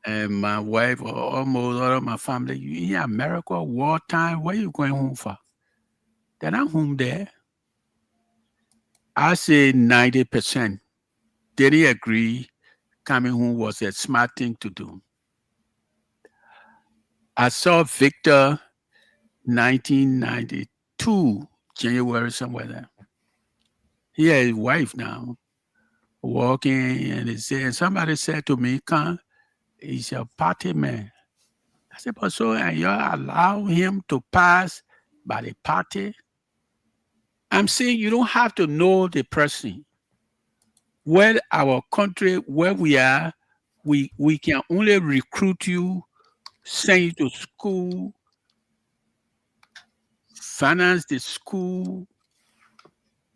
And my wife, or almost all of my family, you in America, wartime, where you going home for? Then I'm home there. I say 90% didn't agree coming home was a smart thing to do. I saw Victor 1992, January, somewhere there. He has his wife now, walking, and somebody said to me, "Khan, he's a party man." I said, "But so and you allow him to pass by the party?" I'm saying you don't have to know the person. Where our country, where we are, we can only recruit you, send you to school, finance the school,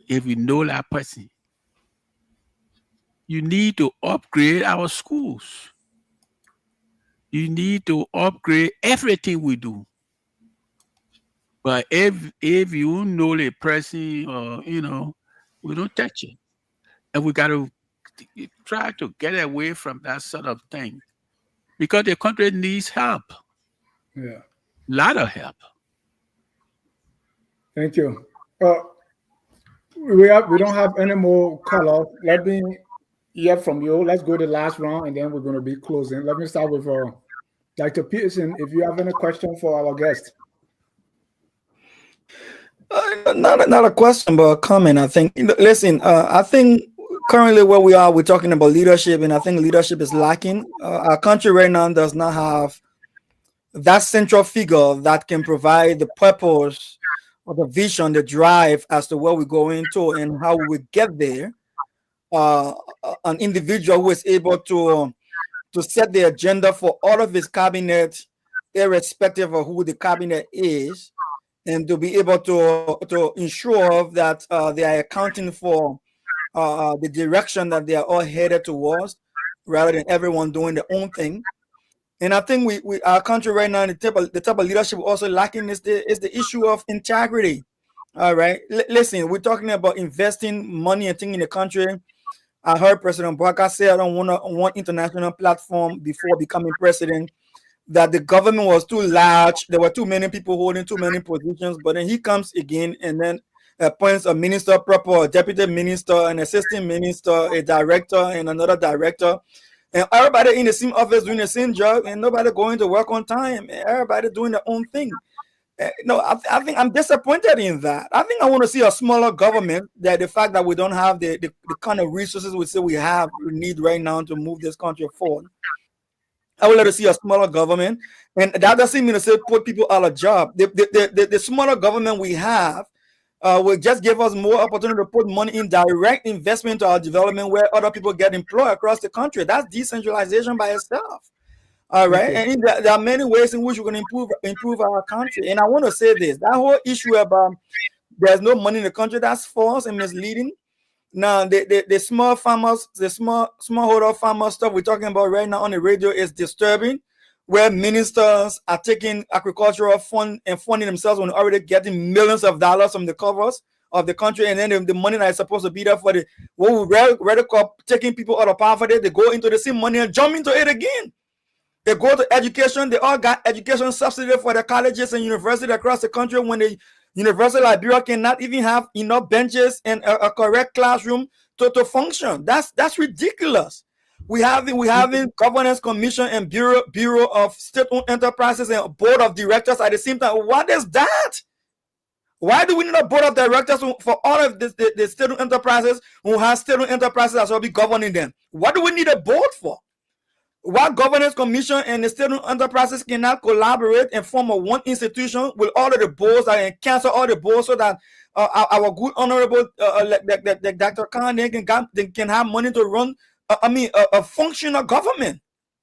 if you know that person. You need to upgrade our schools. You need to upgrade everything we do. But if you know the person, we don't touch it. And we got to try to get away from that sort of thing because the country needs help. Yeah. A lot of help. Thank you. We don't have any more call-off. Let me hear from you. Let's go to the last round, and then we're going to be closing. Let me start with Dr. Peterson. If you have any question for our guest. Not a question, but a comment. I think. Listen, I think currently where we are, we're talking about leadership, and I think leadership is lacking. Our country right now does not have that central figure that can provide the purpose or the vision, the drive as to where we're going to and how we get there. An individual who is able to set the agenda for all of his cabinet, irrespective of who the cabinet is, and to be able to ensure that they are accounting for the direction that they are all headed towards, rather than everyone doing their own thing. And I think we our country right now, the type of leadership also lacking is the issue of integrity. All right, listen, we're talking about investing money and things in the country. I heard President Barker say, I don't want international platform before becoming president, that the government was too large. There were too many people holding too many positions. But then he comes again and then appoints a minister proper, a deputy minister, an assistant minister, a director, and another director. And everybody in the same office doing the same job, and nobody going to work on time. And everybody doing their own thing. No, I think I'm disappointed in that. I think I want to see a smaller government. That the fact that we don't have the kind of resources we say we need right now to move this country forward. I would like to see a smaller government, and that doesn't mean to say put people out of job. The smaller government we have will just give us more opportunity to put money in direct investment to our development, where other people get employed across the country. That's decentralization by itself. All right, and there are many ways in which we can improve our country. And I want to say this: that whole issue about there's no money in the country, that's false and misleading. Now, the small farmers, the smallholder farmer stuff we're talking about right now on the radio is disturbing, where ministers are taking agricultural fund and funding themselves when they're already getting millions of dollars from the covers of the country, and then the money that is supposed to be there for the what we rather call taking people out of poverty, they go into the same money and jump into it again. They go to education. They all got education subsidy for the colleges and universities across the country, when the University of Liberia cannot even have enough benches and a correct classroom to function. That's ridiculous. We having governance commission and bureau of state-owned enterprises and board of directors at the same time. What is that? Why do we need a board of directors for all of the state-owned enterprises who have state-owned enterprises that will be governing them? What do we need a board for? Why governance commission and the state enterprises cannot collaborate and form a one institution with all of the boards and cancel all the boards, so that our good honorable Dr. Khan can have money to run a functional government?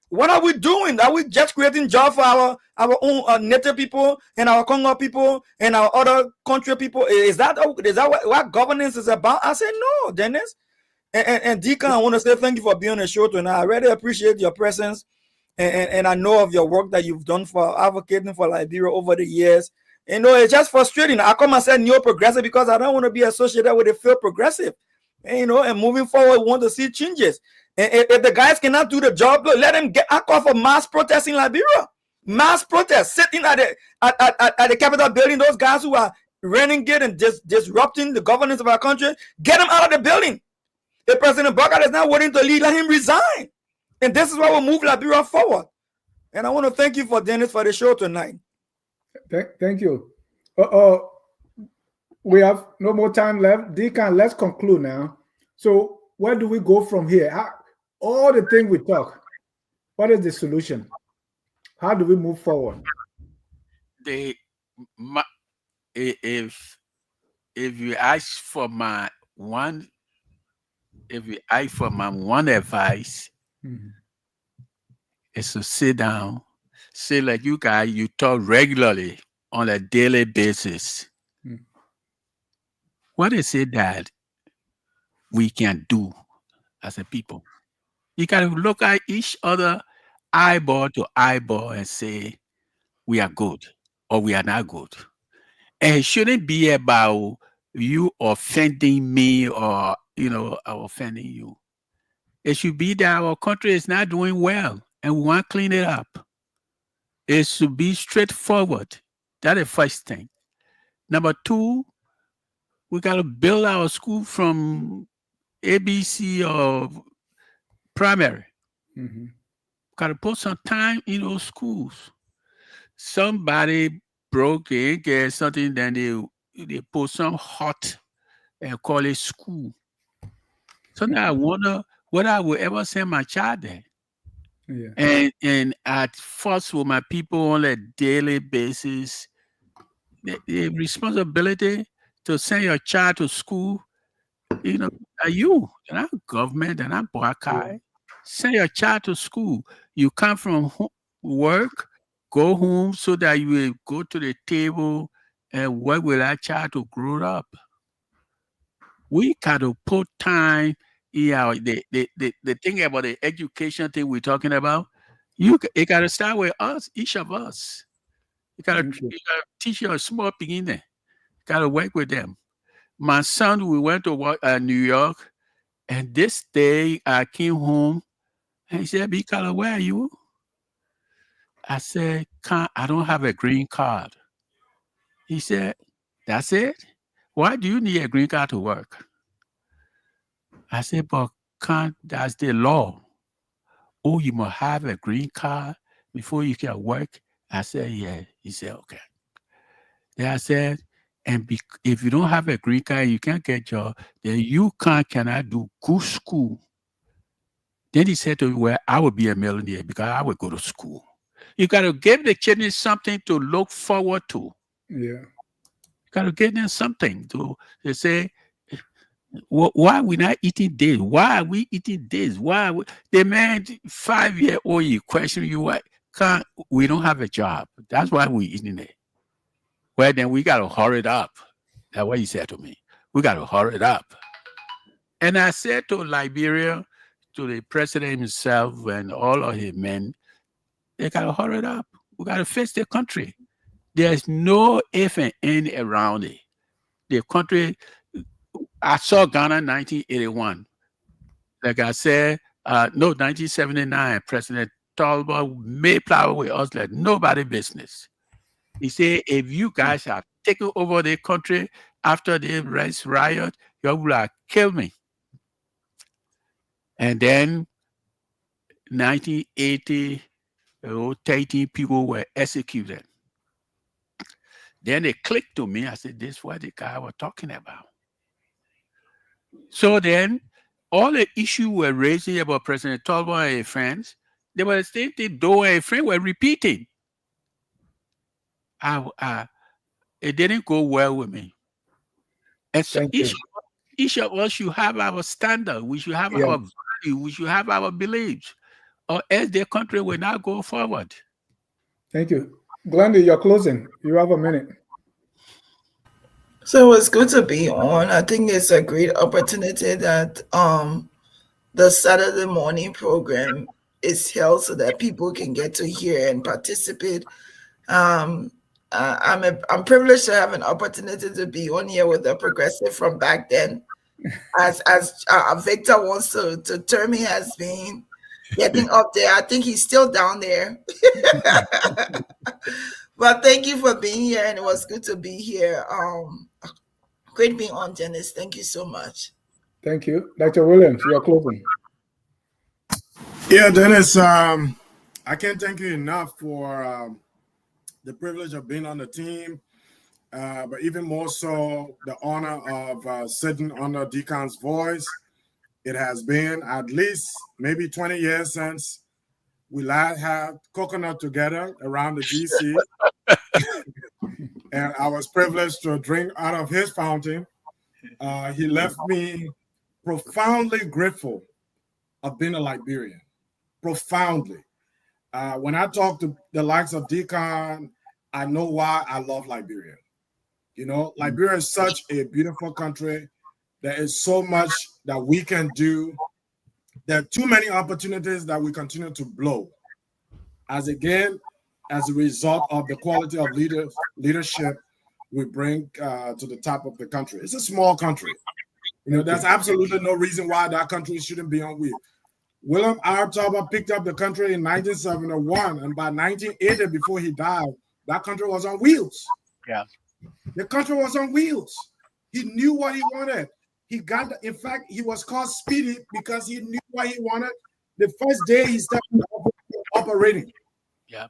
What are we doing? Are we just creating jobs for our own native people and our Congo people and our other country people? Is that what governance is about? I said no, Dennis. And Deacon, I want to say thank you for being on the show tonight. I really appreciate your presence, and I know of your work that you've done for advocating for Liberia over the years. It's just frustrating. I call myself neo-progressive because I don't want to be associated with a failed progressive. And moving forward, we want to see changes. And if the guys cannot do the job, let them get. I call for mass protest in Liberia. Mass protest, sitting at the Capitol building. Those guys who are running it and disrupting the governance of our country, get them out of the building. If President Barker is not willing to lead, let him resign. And this is why we'll move Liberia forward. And I want to thank you, Dennis, for the show tonight. Thank you. We have no more time left. Deacon, let's conclude now. So where do we go from here? All the things we talk, what is the solution? How do we move forward? If you ask for my one advice, is to sit down, say like you guys, you talk regularly on a daily basis. What is it that we can do as a people. You got to look at each other eyeball to eyeball and say, we are good or we are not good. And it shouldn't be about you offending me or, offending you. It should be that our country is not doing well and we want to clean it up. It should be straightforward. That's the first thing. Number two, we got to build our school from ABC or primary. Mm-hmm. Got to put some time in those schools. Somebody broke, they get something, then they put some hot and call it school. So now I wonder whether I will ever send my child there. Yeah. And at first with my people on a daily basis, the responsibility to send your child to school, are you. They're not government, they're not Boakai. Send your child to school. You come from work, go home so that you will go to the table and work with that child to grow up. We got to put time. Yeah, the thing about the education thing we're talking about, it got to start with us, each of us. You got to teach your small beginner. Got to work with them. My son, we went to work at New York, and this day I came home, and he said, "Bikala, where are you?" I said, I don't have a green card. He said, "That's it? Why do you need a green card to work?" I said, "But that's the law. Oh, you must have a green card before you can work." I said, "Yeah." He said, "Okay." Then I said, "And if you don't have a green card, you can't get a job, then you cannot do good school." Then he said to me, "Well, I will be a millionaire because I will go to school." You got to give the children something to look forward to. Yeah. You got to give them something to say, why are we not eating this? Why are we eating this? The man 5-year-old, you question you, why we don't have a job. That's why we're eating it. Well, then we got to hurry it up. That's what he said to me. We got to hurry it up. And I said to Liberia, to the president himself and all of his men, they got to hurry it up. We got to fix the country. There's no if and end around it. The country, I saw Ghana in 1981. Like I said, 1979, President Talbot made power with us like nobody business. He said, if you guys are taking over the country after the race riot, you will kill me. And then 1980, 13 people were executed. Then they clicked to me. I said, this is what the guy was talking about. So then all the issues were raising about President Talbot and his friends. They were the same thing Doe and his friends were repeating. It didn't go well with me. And so each of us should have our standard. We should have our value. We should have our beliefs. Or else the country will not go forward. Thank you. Glendy, you're closing. You have a minute. So it's good to be on. I think it's a great opportunity that the Saturday morning program is held so that people can get to hear and participate. I'm privileged to have an opportunity to be on here with a progressive from back then, as Victor wants to term me has been getting up there. I think he's still down there. But thank you for being here, and it was good to be here. Great being on, Dennis. Thank you so much. Thank you. Dr. Williams, you are closing. Yeah, Dennis, I can't thank you enough for the privilege of being on the team, but even more so the honor of sitting under Deacon's voice. It has been at least maybe 20 years since we last had coconut together around the GC. And I was privileged to drink out of his fountain. He left me profoundly grateful of being a Liberian. Profoundly. When I talk to the likes of Deacon, I know why I love Liberia. You know, Liberia is such a beautiful country. There is so much that we can do There are too many opportunities that we continue to blow. As a result of the quality of leadership we bring to the top of the country. It's a small country. There's absolutely no reason why that country shouldn't be on wheels. William R. Tauber picked up the country in 1971, and by 1980, before he died, that country was on wheels. Yeah. The country was on wheels. He knew what he wanted. In fact, he was called Speedy because he knew what he wanted the first day he started operating. Yeah.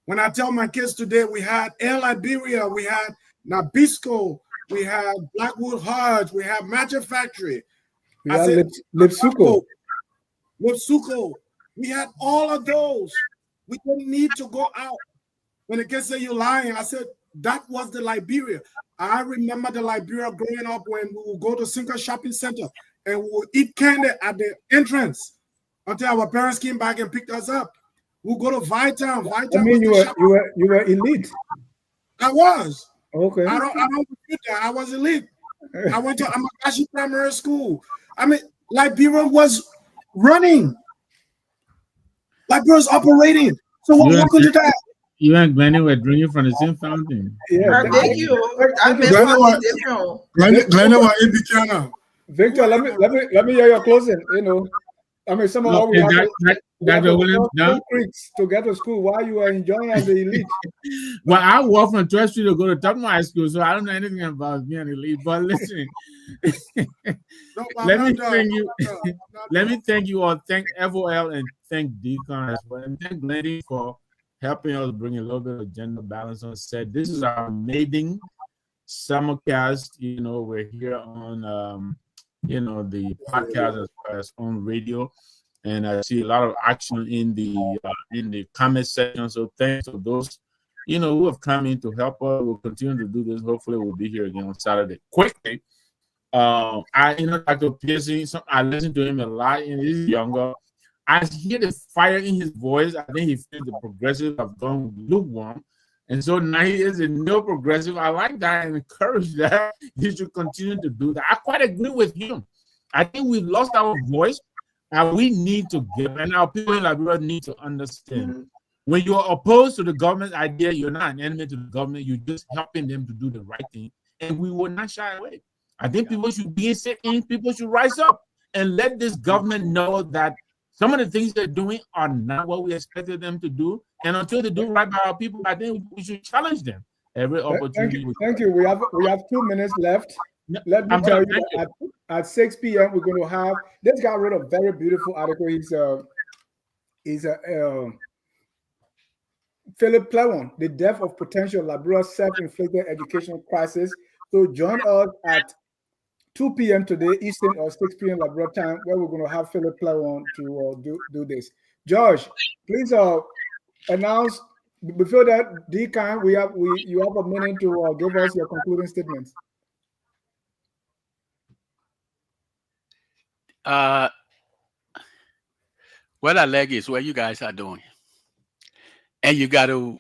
When I tell my kids today, we had Air Liberia, we had Nabisco, we had Blackwood Hodge, we have Magic Factory. We had Lipsuko. We had all of those. We didn't need to go out. When the kids say you're lying, I said, that was the Liberia. I remember the Liberia growing up when we would go to Sinker Shopping Center and we would eat candy at the entrance until our parents came back and picked us up. We'll go to Vitam. I mean, you were elite. I was. Okay. I don't refute that. I was elite. I went to Amagashi Primary School. I mean, Liberia was running. Liberia was operating. So what could you do? You and Glennie were drinking from the same fountain. Yeah. Thank you. I made something different. Glennie was in Buchanan. Victor, let me hear your closing. I mean, some of all we have creeks to get to school while you are enjoying as the elite. Well, I walk from 12th Street to go to Tubman High School, so I don't know anything about being elite. But listen, let me thank you all. Thank FOL and thank Deacon as well, and thank Glennie for helping us bring a little bit of gender balance on set. This is our maiden summercast. We're here on the podcast as well as on radio, and I see a lot of action in the comment section. So thanks to those who have come in to help us. We'll continue to do this. Hopefully, we'll be here again on Saturday. Quickly, Dr. Pearson. I listen to him a lot, and he's younger. I hear the fire in his voice. I think he feels the progressive have gone lukewarm. And so now he is a no progressive. I like that and encourage that. He should continue to do that. I quite agree with him. I think we've lost our voice and we need to give. And our people in Liberia need to understand. When you're opposed to the government's idea, you're not an enemy to the government. You're just helping them to do the right thing. And we will not shy away. I think people should be in, people should rise up and let this government know that some of the things they're doing are not what we expected them to do. And until they do right by our people, I think we should challenge them every opportunity. Thank you. We have 2 minutes left. Let me tell you, at 6 p.m. we're going to have this guy wrote a very beautiful article. He's Philip Plewon, The Death of Potential Liberia Self-Inflicted Education Crisis. So join us at 2 p.m. today, Eastern, or 6 p.m. Liberia time, where we're going to have Philip Plewon to do this. Josh, please announce. Before that, Deacon, you have a minute to give us your concluding statements. What I like is what you guys are doing, and you got to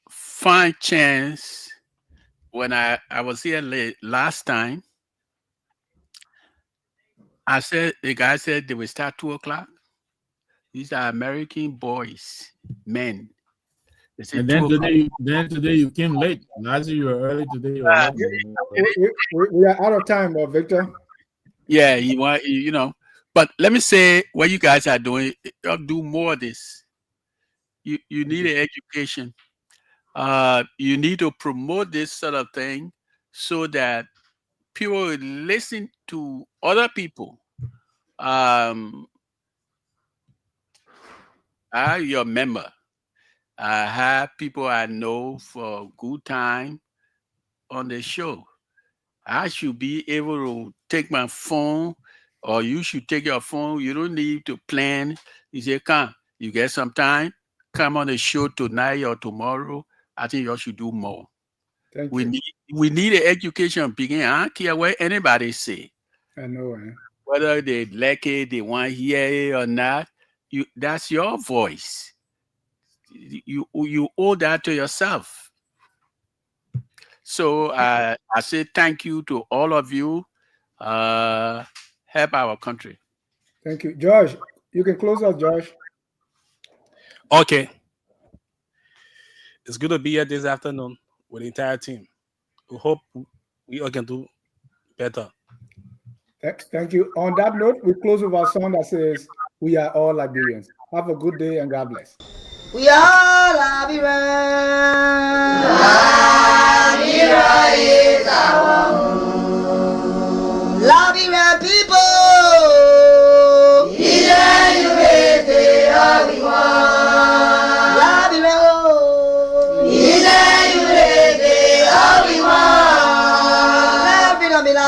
find chance. When I was here last time, the guy said they will start 2 o'clock. These are American boys, men. They said then today you came late. Last year you were early. Today you were we are out of time, Victor. Yeah, But let me say what you guys are doing. Do more of this. You need an education. You need to promote this sort of thing so that people will listen to other people. I'm your member. I have people I know for a good time on the show. I should be able to take my phone, or you should take your phone. You don't need to plan. You say, come, you get some time, come on the show tonight or tomorrow. I think you should do more. We need an education begin. I don't care what anybody say. I know. Whether they like it, they want to hear it or not, that's your voice. You owe that to yourself. So I say thank you to all of you. Help our country. Thank you. Josh, you can close out, Josh. Okay. It's good to be here this afternoon with the entire team. We hope we all can do better. Thank you. On that note, we close with our song that says, "We are all Liberians." Have a good day and God bless. We are Liberians. Liberia is our home. Liberian people.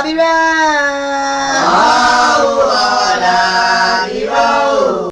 Liberia.